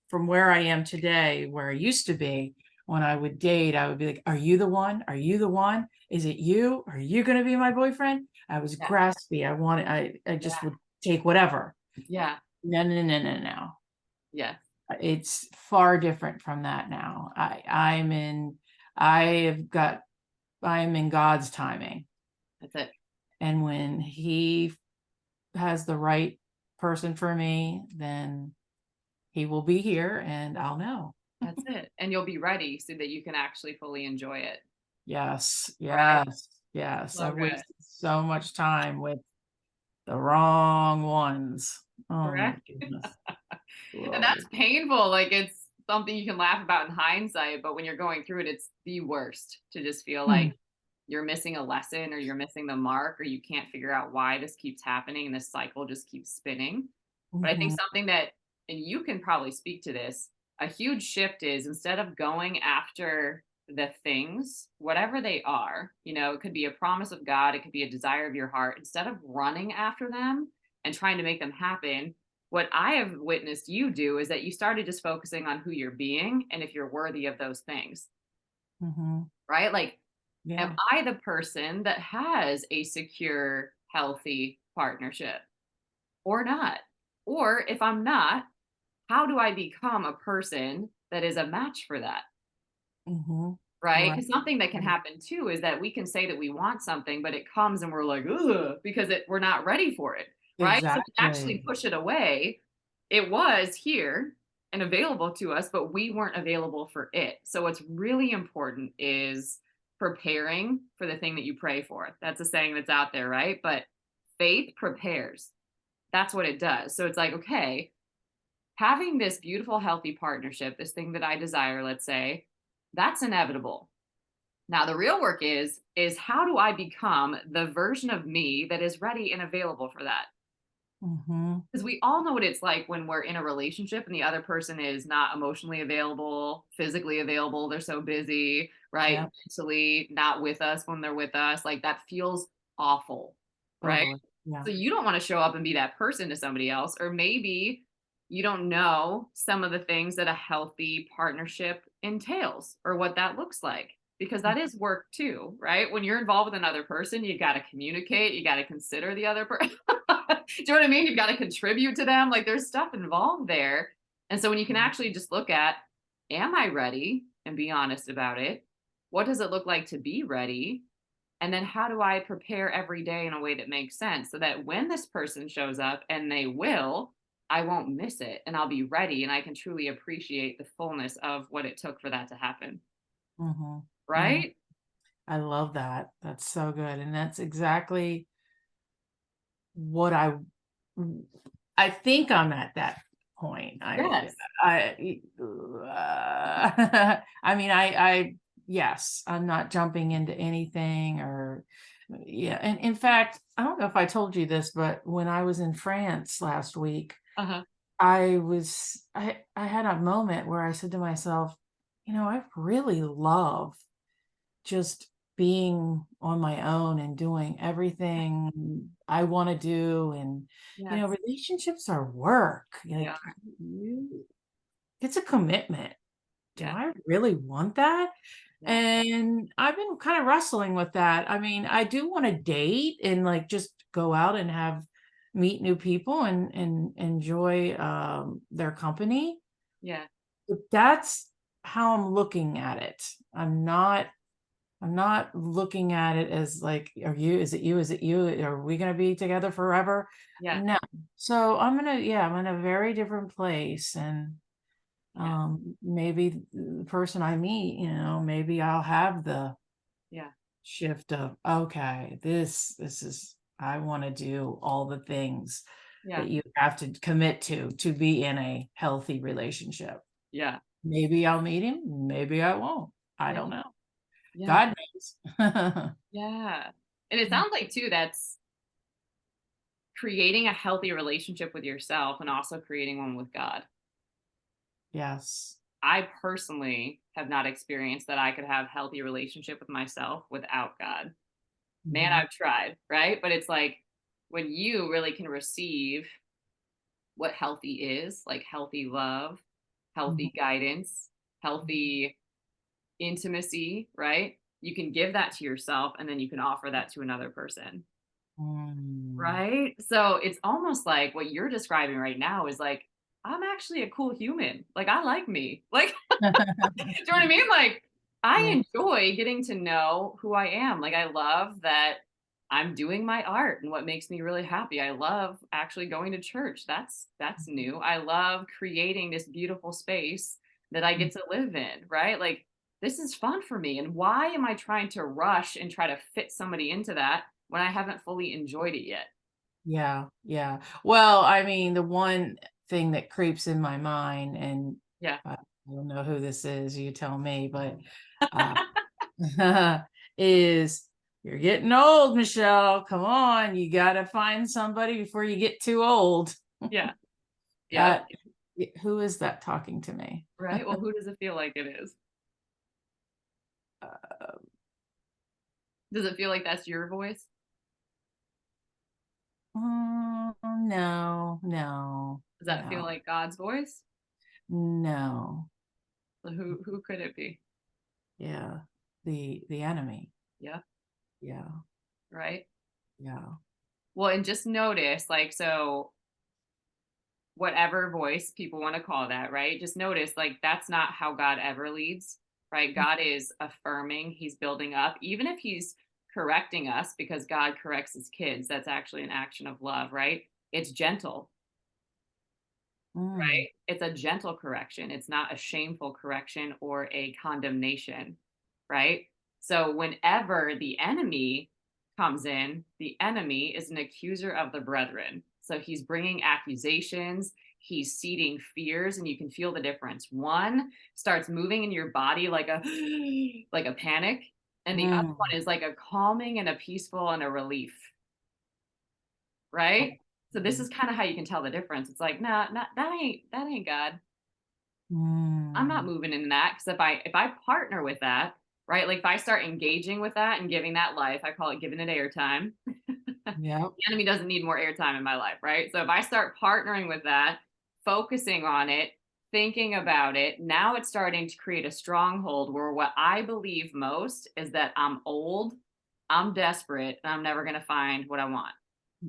from where I am today, where I used to be, when I would date, I would be like, "Are you the one? Are you the one? Is it you? Are you gonna be my boyfriend?" I was Yeah. graspy, I Yeah. just would take whatever. Yeah. No, no, no, no, no. Yes. It's far different from that now. I have got I am in God's timing, That's it. and when He has the right person for me, then He will be here and I'll know. That's it. And you'll be ready so that you can actually fully enjoy it. Yes, Right? yes, yes. So I've good. wasted so much time with the wrong ones. Oh my Correct. goodness. And Whoa. that's painful. Like, it's something you can laugh about in hindsight, but when you're going through it, it's the worst to just feel like Mm, you're missing a lesson or you're missing the mark or you can't figure out why this keeps happening and this cycle just keeps spinning. But I think mhm, something that, and you can probably speak to this, a huge shift is instead of going after the things, whatever they are, it could be a promise of God, it could be a desire of your heart, instead of running after them and trying to make them happen, what I have witnessed you do is that you started just focusing on who you're being and if you're worthy of those things, mhm. right? Like, am Yeah. I the person that has a secure, healthy partnership or not? Or if I'm not, how do I become a person that is a match for that? Mhm. Right? Right, Because something that can right. happen too is that we can say that we want something, but it comes and we're like, ugh, because we're not ready for it. Right? So we actually Exactly. push it away. It was here and available to us, but we weren't available for it. So what's really important is preparing for the thing that you pray for. That's a saying that's out there, right? But faith prepares. That's what it does. So it's like, okay, having this beautiful, healthy partnership, this thing that I desire, let's say, that's inevitable. Now the real work is how do I become the version of me that is ready and available for that? Mhm. Because we all know what it's like when we're in a relationship and the other person is not emotionally available, physically available, they're so busy, right? Yep, Mentally not with us when they're with us. Like, that feels awful, right? totally. Yeah. So you don't want to show up and be that person to somebody else. Or maybe you don't know some of the things that a healthy partnership entails or what that looks like. Because that is work too, right? When you're involved with another person, you got to communicate, you got to consider the other person. Do you know what I mean? You've got to contribute to them. Like, there's stuff involved there. And so when you can Mhm. actually just look at, am I ready, and be honest about it? What does it look like to be ready? And then how do I prepare every day in a way that makes sense so that when this person shows up, and they will, I won't miss it and I'll be ready and I can truly appreciate the fullness of what it took for that to happen. Mhm. Mhm. Right? I love that. That's so good, and that's exactly what w I think I'm at that point. Yes. I mean, I yes, I'm not jumping into anything or yeah, and in fact, I don't know if I told you this, but when I was in France last week, Uh-huh. I had a moment where I said to myself, I really love just being on my own and doing everything I want to do. And, Yes. relationships are work. They are. It's a commitment. Do Yes. I really want that? Yeah. And I've been kind of wrestling with that. I mean, I do want to date and like just go out and meet new people and enjoy their company. Yeah. But that's how I'm looking at it. I'm not looking at it as like, is it you? Is it you? Are we going to be together forever? Yeah. No. So I'm in a very different place. And Yeah. maybe the person I meet, maybe I'll have the Yeah. shift of, okay, this is, I want to do all the things Yeah. that you have to commit to be in a healthy relationship. Yeah. Maybe I'll meet him, maybe I won't. I Yeah. don't know. Yeah. God knows. Yeah. And it sounds like too, that's creating a healthy relationship with yourself and also creating one with God. Yes. I personally have not experienced that I could have healthy relationship with myself without God. Man, Mhm. I've tried, right? But it's like when you really can receive what healthy is, like healthy love, Mhm. healthy guidance, healthy intimacy, right? You can give that to yourself and then you can offer that to another person. Mm. Right? So it's almost like what you're describing right now is like, I'm actually a cool human. Like, I like me. Like, do you know what I mean? Like, Yeah. I enjoy getting to know who I am. Like, I love that I'm doing my art and what makes me really happy. I love actually going to church. That's new. I love creating this beautiful space that I Mm. get to live in, right? Like, this is fun for me. And why am I trying to rush and try to fit somebody into that when I haven't fully enjoyed it yet? Yeah, yeah. Well, I mean, the one thing that creeps in my mind, and Yeah. I don't know who this is, you tell me, but uh, is you're getting old, Michelle. Come on, you got to find somebody before you get too old. Yeah. Yep. That who is that talking to me? Right. Well, who does it feel like it is? Uh, Does it feel like that's your voice? no, no, Does that feel no, like God's voice? no. So who could it be? Yeah, the enemy. Yeah. Yeah, Right. yeah. Well, and just notice, like, so whatever voice people want to call that, right? Just notice, like, that's not how God ever leads, right? God is affirming, He's building up, even if He's correcting us because God corrects His kids. That's actually an action of love, right? It's gentle. Mm, Right? It's a gentle correction. It's not a shameful correction or a condemnation, right? So whenever the enemy comes in, the enemy is an accuser of the brethren. So he's bringing accusations, he's seeding fears, and you can feel the difference. One starts moving in your body like a like a panic, and the other mm. one is like a calming and a peaceful and a relief, right? So this is kind of how you can tell the difference. It's like, nah, not that ain't God. I'm not Mm. moving in that because if I partner with that, right? Like if I start engaging with that and giving that life, I call it giving it airtime. Yep. The enemy doesn't need more airtime in my life, right? So if I start partnering with that, focusing on it, thinking about it, now it's starting to create a stronghold where what I believe most is that I'm old, I'm desperate, and I'm never going to find what I want.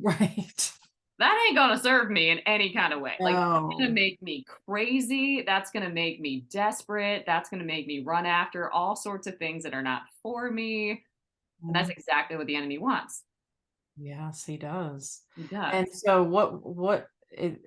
Right. That ain't gonna serve me in any kind of way. Like, that's gonna No. make me crazy, that's gonna make me desperate, that's gonna make me run after all sorts of things that are not for me, and that's Mm. exactly what the enemy wants. Yes, he does. He And does. so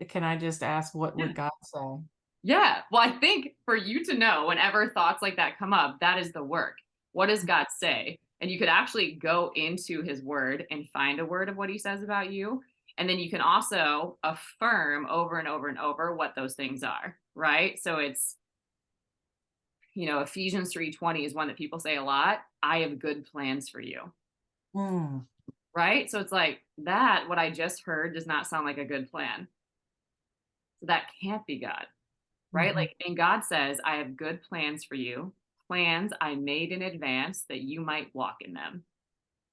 can I just ask, what Yeah. would God say? Yeah. Well, I think for you to know whenever thoughts like that come up, that is the work. What does God say? And you could actually go into his word and find a word of what he says about you. And then you can also affirm over and over and over what those things are, right? So it's, Ephesians 3:20 is one that people say a lot. I have good plans for you, Mm. right? So it's like that, what I just heard does not sound like a good plan. So that can't be God. Right? Mhm. Like, and God says, I have good plans for you, plans I made in advance that you might walk in them.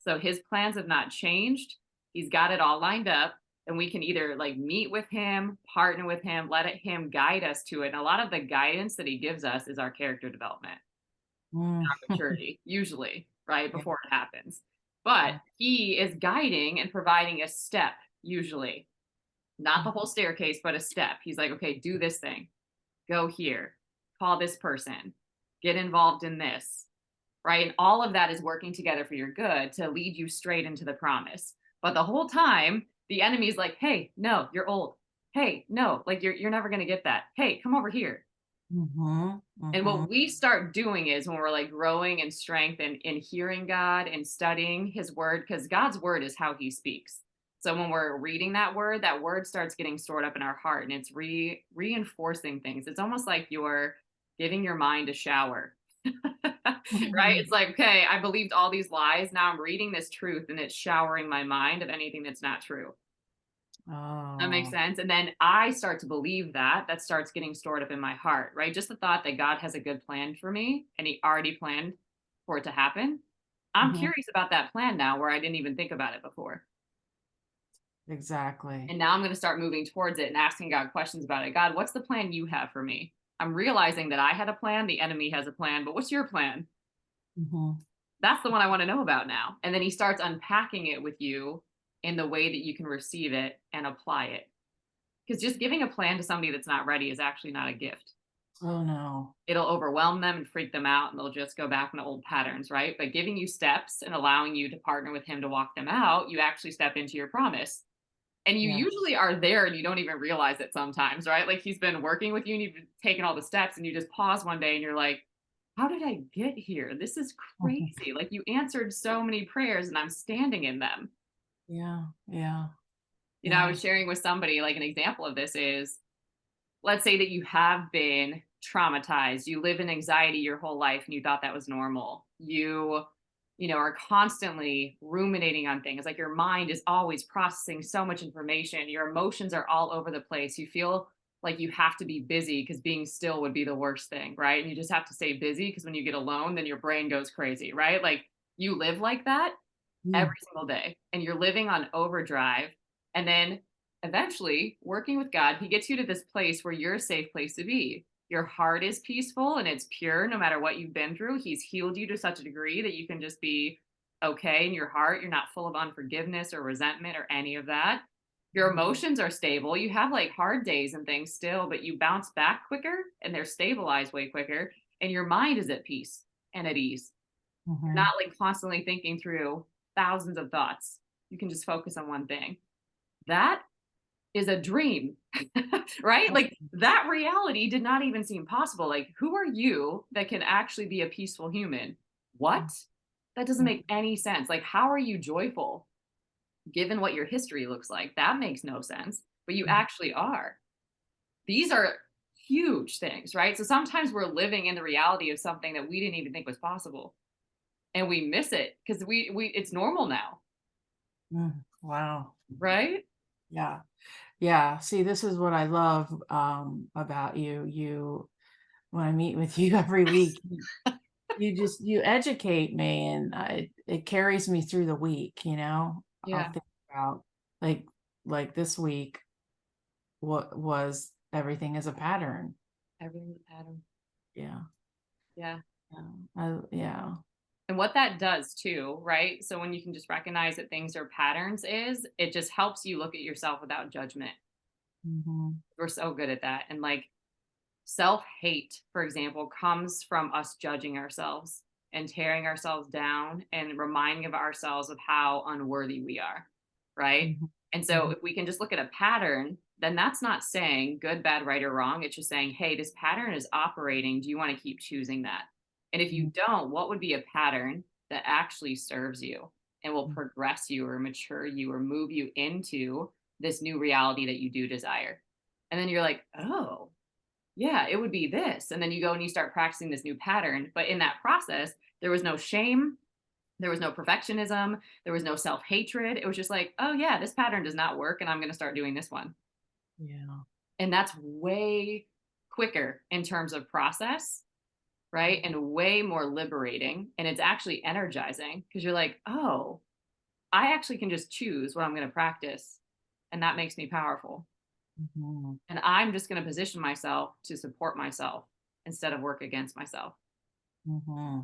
So his plans have not changed. He's got it all lined up. And we can either like meet with him, partner with him, him guide us to it. And a lot of the guidance that he gives us is our character development, Mm. our maturity, usually, right? Yeah. Before it happens. But Yeah. he is guiding and providing a step, usually, not the Mm. whole staircase, but a step. He's like, okay, do this thing, go here, call this person, get involved in this, right? And all of that is working together for your good to lead you straight into the promise. But the whole time, the enemy's like, hey, no, you're old. Hey, no, like you're never gonna get that. Hey, come over here. Mhm. And Mhm. what we start doing is when we're like growing in strength and in hearing God and studying his word, because God's word is how he speaks. So when we're reading that word starts getting stored up in our heart and it's reinforcing things. It's almost like you're giving your mind a shower. Right? It's like, okay, I believed all these lies. Now I'm reading this truth and it's showering my mind of anything that's not true. That makes Oh. sense. And then I start to believe that, that starts getting stored up in my heart, right? Just the thought that God has a good plan for me and he already planned for it to happen. I'm Mhm. curious about that plan now where I didn't even think about it before. Exactly. And now I'm going to start moving towards it and asking God questions about it. God, what's the plan you have for me? I'm realizing that I had a plan, the enemy has a plan, but what's your plan? Mhm. That's the one I want to know about now. And then he starts unpacking it with you in the way that you can receive it and apply it. Because just giving a plan to somebody that's not ready is actually not a gift. Oh, no. It'll overwhelm them and freak them out, and they'll just go back into old patterns, right? But giving you steps and allowing you to partner with him to walk them out, you actually step into your promise. And you Yeah. usually are there and you don't even realize it sometimes, right? Like he's been working with you and you've taken all the steps and you just pause one day and you're like, how did I get here? This is Mhm. crazy. Like you answered so many prayers and I'm standing in them. Yeah. Yeah. You know, I Yeah. was sharing with somebody like an example of this is, let's say that you have been traumatized, you live in anxiety your whole life and you thought that was normal. You know, are constantly ruminating on things. Like your mind is always processing so much information. Your emotions are all over the place. You feel like you have to be busy because being still would be the worst thing, right? And you just have to stay busy because when you get alone, then your brain goes crazy, right? Like you live like that Mm. every single day and you're living on overdrive. And then eventually, working with God, He gets you to this place where you're a safe place to be. Your heart is peaceful and it's pure no matter what you've been through. He's healed you to such a degree that you can just be okay in your heart. You're not full of unforgiveness or resentment or any of that. Your emotions are stable. You have like hard days and things still, but you bounce back quicker and they're stabilized way quicker. And your mind is at peace and at ease. You're Mhm. not like constantly thinking through thousands of thoughts. You can just focus on one thing. That is a dream, right? Like that reality did not even seem possible. Like, who are you that can actually be a peaceful human? What? That doesn't Mhm. make any sense. Like, how are you joyful given what your history looks like? That makes no sense, but you Mhm. actually are. These are huge things, right? So sometimes we're living in the reality of something that we didn't even think was possible and we miss it because we it's normal now, Mm. Wow. right? Yeah. Yeah. See, this is what I love about you. When I meet with you every week, you educate me, and it carries me through the week. I'll Yeah. think about like this week, what was everything is a pattern. Everything's a pattern. Yeah. Yeah. Yeah. Yeah. And what that does too, right? So when you can just recognize that things are patterns is it just helps you look at yourself without judgment. Hmm. We're so good at that. And like self-hate, for example, comes from us judging ourselves and tearing ourselves down and reminding of ourselves of how unworthy we are, right? Hmm. And so Hmm. if we can just look at a pattern, then that's not saying good, bad, right, or wrong. It's just saying, hey, this pattern is operating. Do you want to keep choosing that? And if you don't, what would be a pattern that actually serves you and will progress you or mature you or move you into this new reality that you do desire? And then you're like, oh, yeah, it would be this. And then you go and you start practicing this new pattern. But in that process, there was no shame. There was no perfectionism. There was no self hatred. It was just like, oh, yeah, this pattern does not work. And I'm going to start doing this one. Yeah. And that's way quicker in terms of process, right? And way more liberating. And it's actually energizing because you're like, oh, I actually can just choose what I'm going to practice. And that makes me powerful. Hmm. And I'm just going to position myself to support myself instead of work against myself. Hmm.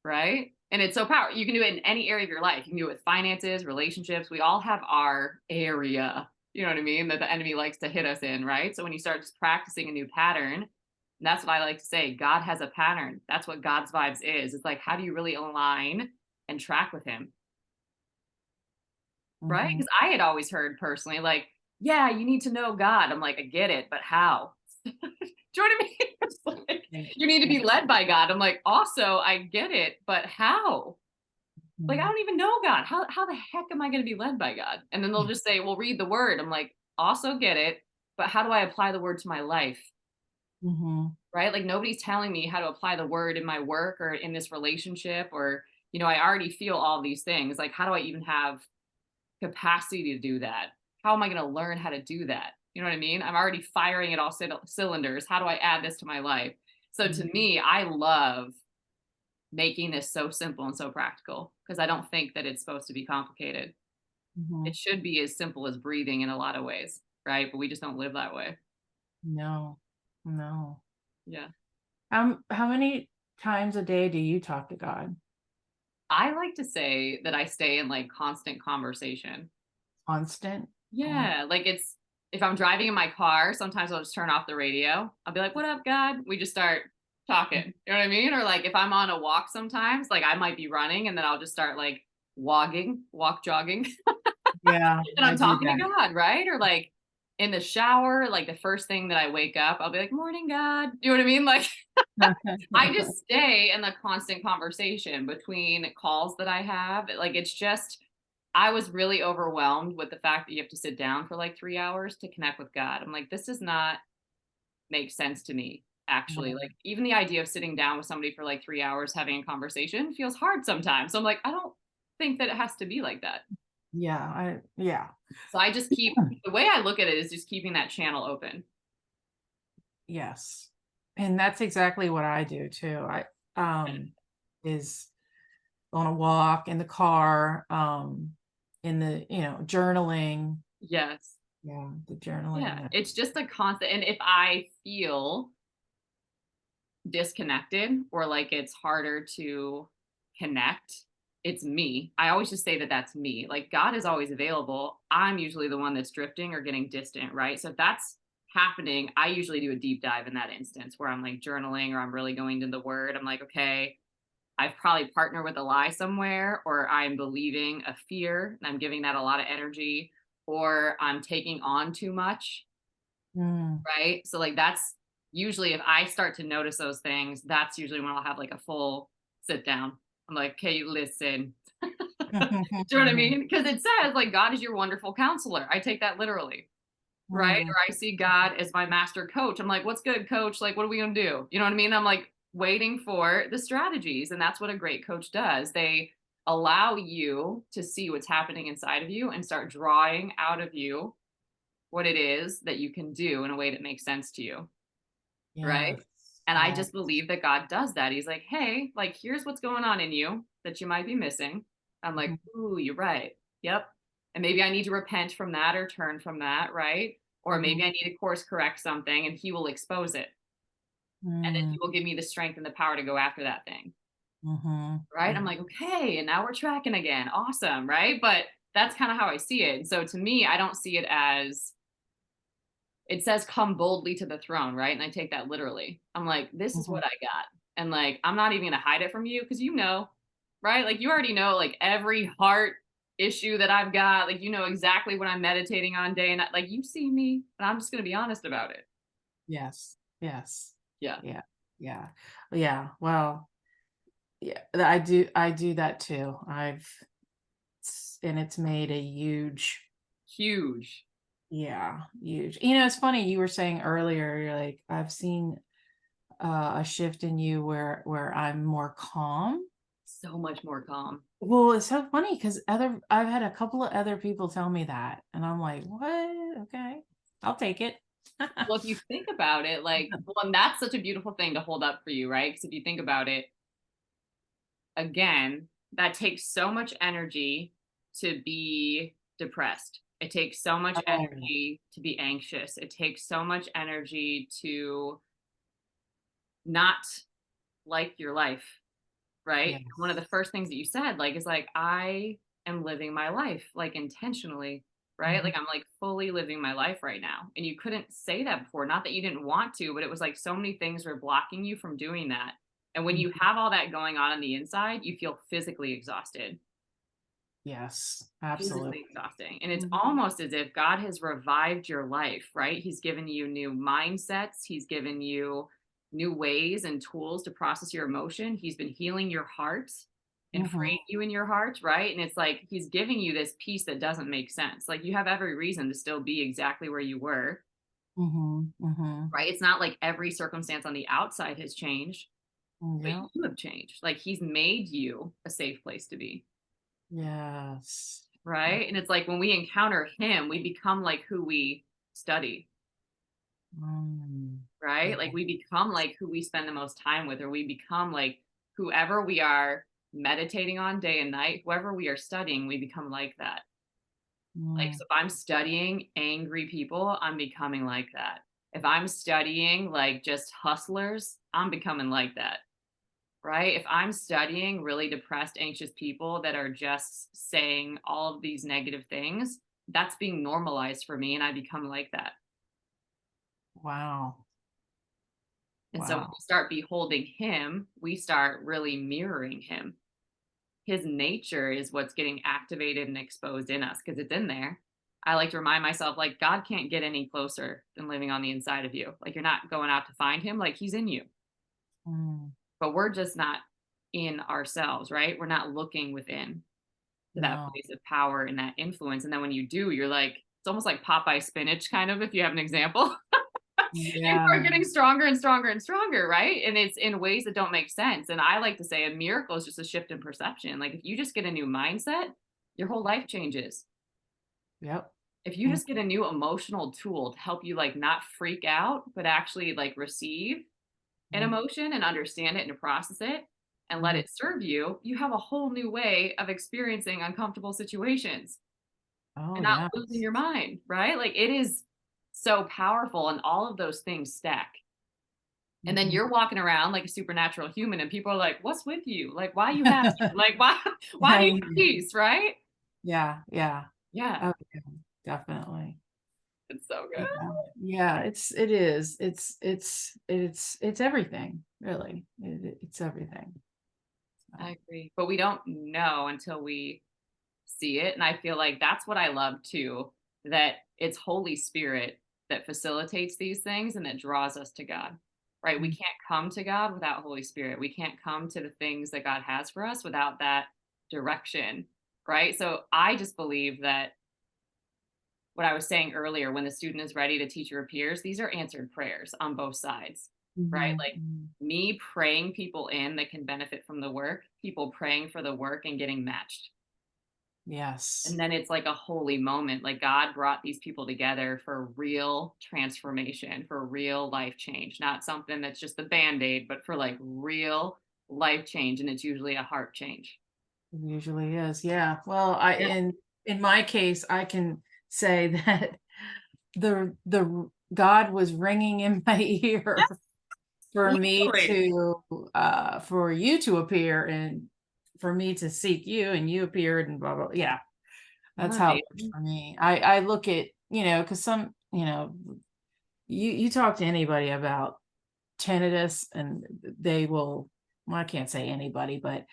Right? And it's so powerful. You can do it in any area of your life. You can do it with finances, relationships. We all have our area, you know what I mean? That the enemy likes to hit us in, right? So when you start just practicing a new pattern, that's what I like to say. God has a pattern. That's what God's vibes is. It's like, how do you really align and track with him? Right? Hmm. Because I had always heard personally, like, yeah, you need to know God. I'm like, I get it, but how? Do you know what I mean? It's like, Yeah. you need to Yeah. be led by God. I'm like, also, I get it, but how? Like, I Mhm. don't even know God. How the heck am I going to be led by God? And then they'll just say, well, read the word. I'm like, also get it, but how do I apply the word to my life? Mhm. right? Like nobody's telling me how to apply the word in my work or in this relationship, or, I already feel all these things. Like, how do I even have capacity to do that? How am I going to learn how to do that? You know what I mean? I'm already firing at all cylinders. How do I add this to my life? So to Mhm. me, I love making this so simple and so practical because I don't think that it's supposed to be complicated. It Mhm. should be as simple as breathing in a lot of ways, right? But we just don't live that way. No. No. Yeah. How many times a day do you talk to God? I like to say that I stay in like constant conversation. Constant? Con Yeah. Like it's, if I'm driving in my car, sometimes I'll just turn off the radio. I'll be like, what up, God? We just start talking. You know what I mean? Or like if I'm on a walk sometimes, like I might be running and then I'll just start like walk jogging. Yeah, And I I'm do talking to God, right? Or like in the shower, like the first thing that I wake up, I'll be like, morning, God. You know what I mean? Like that. I just stay in the constant conversation between calls that I have. Like it's just, I was really overwhelmed with the fact that you have to sit down for like 3 hours to connect with God. I'm like, this does not make sense to me, actually. Like, even the idea of sitting down with somebody for like 3 hours having a conversation feels hard sometimes. So I'm like, I don't think that it has to be like that. Yeah. So I just keep, the way I look at it is just keeping that channel open. Yes. And that's exactly what I do too. Is on a walk, in the car, in the, journaling. Yes. Yeah, the Yeah. journaling. It's just a constant. And if I feel disconnected or like it's harder to connect, it's me. I always just say that that's me. Like God is always available. I'm usually the one that's drifting or getting distant, right? So if that's happening, I usually do a deep dive in that instance where I'm like journaling or I'm really going to the word. I'm like, okay, I've probably partnered with a lie somewhere, or I'm believing a fear and I'm giving that a lot of energy, or I'm taking on too much, Mm. right? So like that's usually, if I start to notice those things, that's usually when I'll have like a full sit down. I'm like, okay, listen. Do you know what I mean? Because it says like God is your wonderful counselor. I take that literally, right? Mm. Or I see God as my master coach. I'm like, what's good, coach? Like, what are we gonna do? You know what I mean? I'm like waiting for the strategies. And that's what a great coach does. They allow you to see what's happening inside of you and start drawing out of you what it is that you can do in a way that makes sense to you. Right? Yes. And I Yeah. just believe that God does that. He's like, "Hey, like here's what's going on in you that you might be missing." I'm like, Mhm. "Ooh, you're right. Yep. And maybe I need to repent from that or turn from that, right? Or maybe Mhm. I need to course correct something and he will expose it. And then he Mm. will give me the strength and the power to go after that thing." Mhm. Right? I'm Mhm. like, "Okay, and now we're tracking again. Awesome." Right? But that's kind of how I see it. And so to me, I don't see it as, it says come boldly to the throne, right? And I take that literally. I'm like, this is Mhm. what I got. And like, I'm not even gonna hide it from you because right? Like you already know like every heart issue that I've got, like you know exactly what I'm meditating on day and night. Like you see me, and I'm just gonna be honest about it. Yes. Yes. Yeah. Yeah. Yeah. Yeah. Well, yeah, I do that too. And it's made a huge, Huge. yeah, huge. It's funny you were saying earlier, you're like, I've seen a shift in you where I'm more calm. So much more calm. Well, it's so funny because I've had a couple of other people tell me that, and I'm like, what? Okay, I'll take it. Well, if you think about it, like, well, and that's such a beautiful thing to hold up for you, right? Because if you think about it, again, that takes so much energy to be depressed. It takes so much Oh, energy to be anxious. It takes so much energy to not like your life, right? One of the yes. first things that you said, like, is like, I am living my life like intentionally, right? Mhm. Like, I'm like fully living my life right now. And you couldn't say that before. Not that you didn't want to, but it was like so many things were blocking you from doing that. And when you Mhm. have all that going on the inside, you feel physically exhausted. Yes, absolutely. Physically exhausting. And it's Mhm. almost as if God has revived your life, right? He's given you new mindsets, He's given you new ways and tools to process your emotion. He's been healing your heart and Mhm. freeing you in your heart, right? And it's like He's giving you this peace that doesn't make sense. Like you have every reason to still be exactly where you were, Mhm. Mhm. right? It's not like every circumstance on the outside has changed, but Yeah. you have changed. Like he's made you a safe place to be, Yes. right? And it's like when we encounter him, we become like who we study, Mm. right? Yeah. Like we become like who we spend the most time with, or we become like whoever we are meditating on day and night, whoever we are studying, we become like that. Like, Mm. so if I'm studying angry people, I'm becoming like that. If I'm studying like just hustlers, I'm becoming like that, right? If I'm studying really depressed, anxious people that are just saying all of these negative things, that's being normalized for me and I become like that. Wow. And so when Wow. we start beholding him, we start really mirroring him. His nature is what's getting activated and exposed in us because it's in there. I like to remind myself, like, God can't get any closer than living on the inside of you. Like, you're not going out to find him, like, he's in you, Mm. but we're just not in ourselves, right? We're not looking within to that No. place of power and that influence. And then when you do, you're like, it's almost like Popeye spinach, kind of, if you have an example. You Yeah. start getting stronger and stronger and stronger, right? And it's in ways that don't make sense. And I like to say a miracle is just a shift in perception. Like if you just get a new mindset, your whole life changes. Yep. If you Mm. just get a new emotional tool to help you like not freak out, but actually like receive an Mm. emotion and understand it and process it and let Mm. it serve you, you have a whole new way of experiencing uncomfortable situations Oh, and not yes. losing your mind, right? Like it is so powerful and all of those things stack. And then Mhm. you're walking around like a supernatural human and people are like, "What's with you? Like, why are you happy? Like, why why do I you have know. peace?" Right? Yeah, yeah. Yeah, Oh, yeah, definitely. it's so good. Yeah. Yeah, it is. It's everything, really. It's everything. I So, agree. But we don't know until we see it. And I feel like that's what I love too, that it's Holy Spirit that facilitates these things and that draws us to God. Right? We mm, can't come to God without Holy Spirit. We can't come to the things that God has for us without that direction. Right? So I just believe that what I was saying earlier, when the student is ready, the teacher appears, these are answered prayers on both sides, right? mhm, Like mhm. me praying people in that can benefit from the work, people praying for the work and getting matched. Yes. And then it's like a holy moment. Like God brought these people together for real transformation, for real life change, not something that's just a band aid, but for like real life change. And it's usually a heart change. It usually is. Yeah. Well, I Yeah. in my case, I can say that the God was ringing in my ear for me Literally. to for you to appear and for me to seek you and you appeared and blah blah. Yeah. Isn't That's that how it works amazing? for me. I look at, because some, you talk to anybody about tinnitus and they will, well, I can't say anybody, but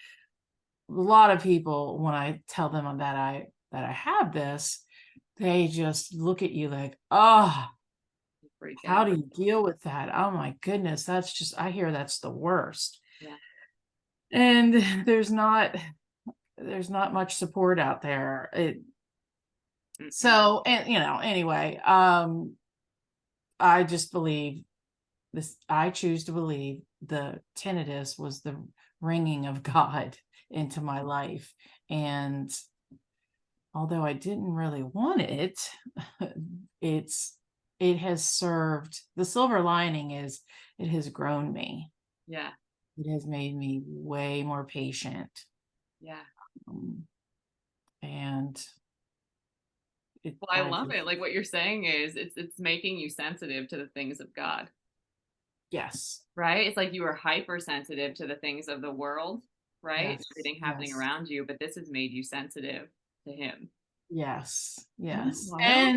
a lot of people, when I tell them that I have this, they just look at you like, oh, Freak how out. do you deal with that? Oh my goodness, that's just, I hear that's the worst. Yeah. And there's not much support out there. Mm-mm. So, and anyway, I just believe this, I choose to believe the tinnitus was the ringing of God into my life. And although I didn't really want it, it's it has served, the silver lining is it has grown me. Yeah. It has made me way more patient. Yeah. um, and Well, I I love it. just, Like what you're saying is it's making you sensitive to the things of God, yes, right? It's like you were hypersensitive to the things of the world, right? yes, Everything happening yes. around you, but this has made you sensitive to him. Yes, Isn't that yes. wild?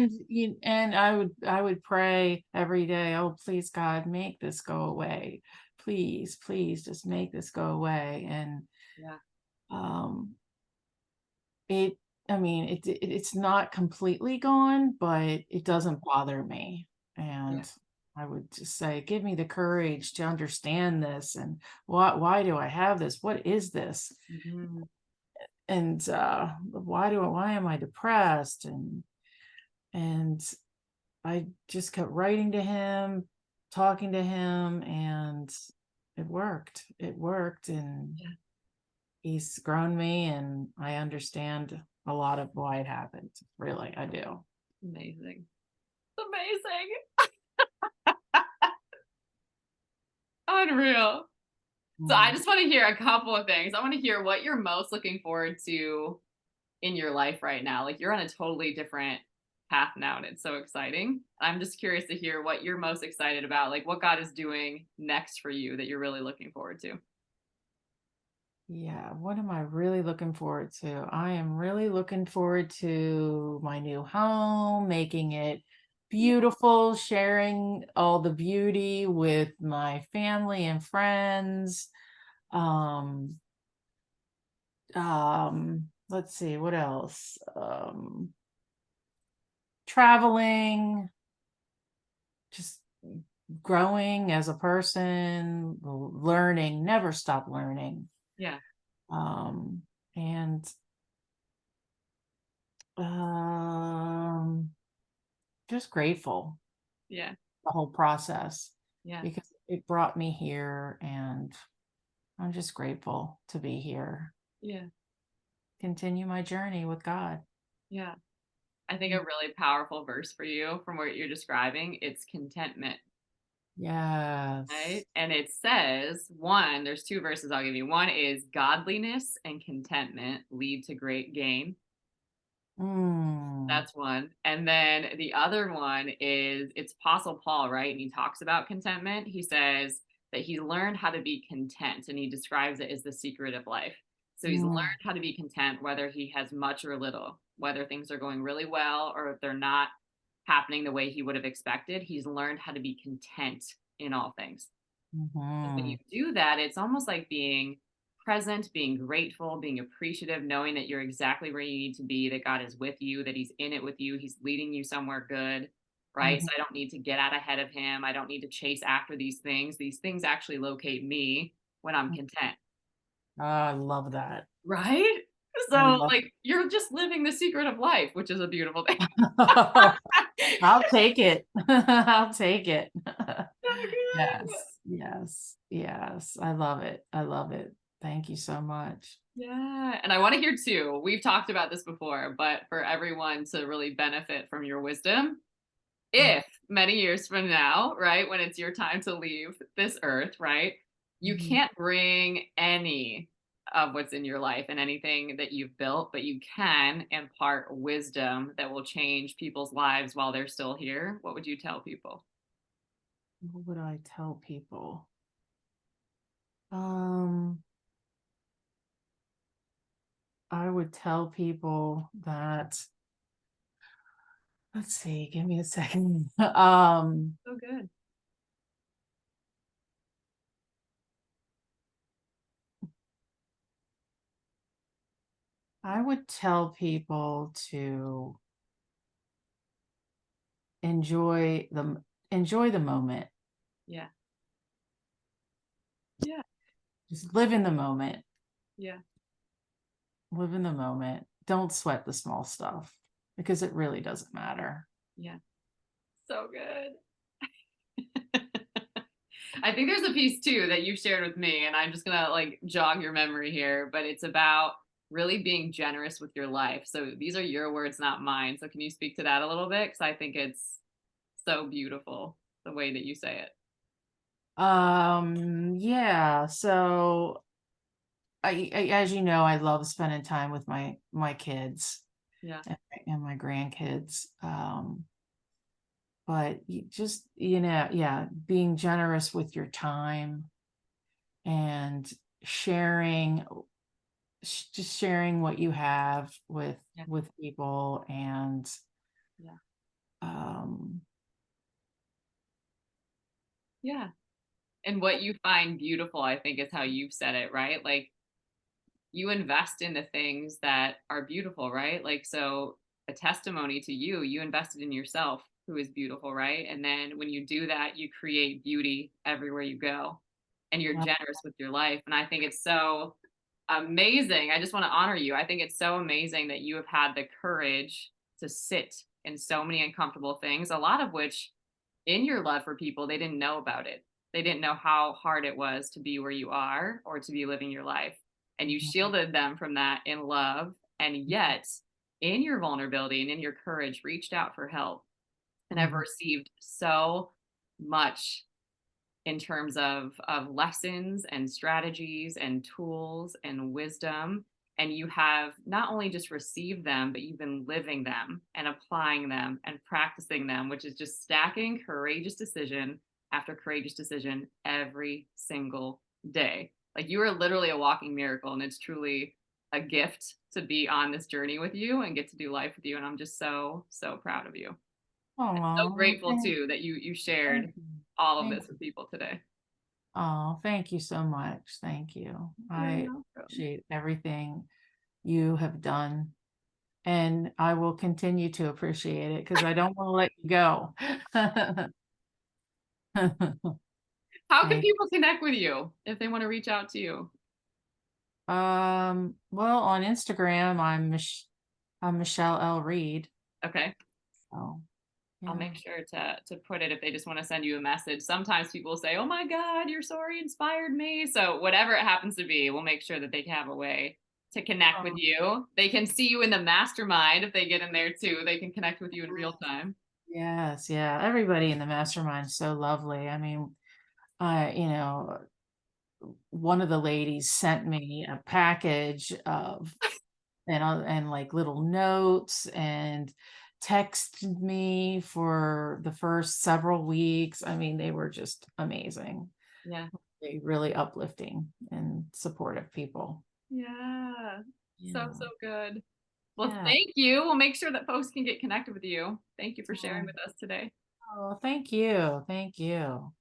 And I would pray every day, oh please God, make this go away. Please, please just make this go away. And Yeah. um it I mean it's not completely gone, but it Yeah. doesn't bother me. Yeah. And I would just say, give me the courage to understand this, and why do I have this? What is this? Mhm. And why am I depressed? And I just kept writing to him, talking to him, and it worked. It worked, and Yeah. he's grown me, and I understand a lot of why it happened. Really, I do. Amazing. Amazing. Unreal. So I Mm. just want to hear a couple of things. I want to hear what you're most looking forward to in your life right now. Like you're on a totally different path now and it's so exciting. I'm just curious to hear what you're most excited about, like what God is doing next for you that you're really looking forward to. Yeah, what am I really looking forward to? I am really looking forward to my new home, making it Yeah. beautiful, sharing all the beauty with my family and friends. Um, let's see, what else? Traveling, just growing as a person, learning, never stop learning. Yeah. Um, and um just grateful Yeah. the whole process Yeah. because it brought me here, and I'm just grateful to be here. Yeah. Continue my journey with God. Yeah. I think Mm. a really powerful verse for you from what you're describing, it's contentment, Yes. right? And it says, one, there's two verses I'll give you. One is godliness and contentment lead to great gain. Mm. That's one. And then the other one is it's Apostle Paul, right? And he talks about contentment. He says that he learned how to be content and he describes it as the secret of life. So he's learned Mm. how to be content whether he has much or little, whether things are going really well or if they're not happening the way he would have expected. He's learned how to be content in all things. And when you Mhm. do that, it's almost like being present, being grateful, being appreciative, knowing that you're exactly where you need to be, that God is with you, that He's in it with you, He's leading you somewhere good, right? So Mhm. I don't need to get out ahead of Him. I don't need to chase after these things. These things actually locate me when I'm content, I love that. right? I So, love like, you're just living the secret of life, which is a beautiful thing. I'll take it. I'll take it. So good. Yes. Yes. Yes. I love it. I love it. Thank you so much. Yeah. And I want to hear too, we've talked about this before, but for everyone to really benefit from your wisdom, Mm. if many years from now, right, when it's your time to leave this earth, right, you Mhm. can't bring any of what's in your life and anything that you've built, but you can impart wisdom that will change people's lives while they're still here. What would you tell people? What would I tell people? Um, I would tell people that, let's see, give me a second. So good. I would tell people to enjoy the moment. Yeah. Yeah. Just live in the moment. Yeah. Live in the moment. Don't sweat the small stuff because it really doesn't matter. Yeah. So good. I think there's a piece too that you shared with me, and I'm just gonna like jog your memory here, but it's about really being generous with your life. So these are your words, not mine. So can you speak to that a little bit? Because I think it's so beautiful the way that you say it. Yeah, so as you know, I love spending time with my kids Yeah. and my grandkids. But just, you know, yeah, being generous with your time and sharing, just sharing what you have Yeah. with people, and Yeah. um Yeah. And what you find beautiful, I think, is how you've said it, right? Like you invest in the things that are beautiful, right? Like, so a testimony to you, you invested in yourself, who is beautiful, right? And then when you do that, you create beauty everywhere you go and you're uh, generous with your life. And I think it's so amazing. I just want to honor you. I think it's so amazing that you have had the courage to sit in so many uncomfortable things, a lot of which in your love for people, they didn't know about it. They didn't know how hard it was to be where you are or to be living your life. And you Mhm. shielded them from that in love. And yet, in your vulnerability and in your courage, reached out for help. And I've Mhm. received so much in terms of lessons and strategies and tools and wisdom. And you have not only just received them, but you've been living them and applying them and practicing them, which is just stacking courageous decision after courageous decision every single day. Like you are literally a walking miracle, and it's truly a gift to be on this journey with you and get to do life with you. And I'm just so, so proud of you. So Aw, grateful too that you shared thank you. all of Thank this you. with people today. Oh, thank you so much. Thank you. You're I welcome. appreciate everything you have done, and I will continue to appreciate it because I don't want to let you go. How can Thank people connect with you if they wanna reach out to you? well, on Instagram, I'm Michelle L. Reed. Okay, So I'll yeah. make sure to put it if they just wanna send you a message. Sometimes people say, "Oh my god, your story inspired me." So whatever it happens to be, we'll make sure that they have a way to connect with Oh, you. They can see you in the mastermind if they get in there too. They can connect with you in real time. yes, yeah. Everybody in the mastermind is so lovely. I mean, you know, one of the ladies sent me a package of and like little notes and texted me for the first several weeks. I mean, they were just amazing. Yeah. They really uplifting and supportive people. Yeah. So, Yeah. so good. Well, Yeah. thank you. We'll make sure that folks can get connected with you. Thank you for sharing Oh, with us today. oh, thank you. Thank you.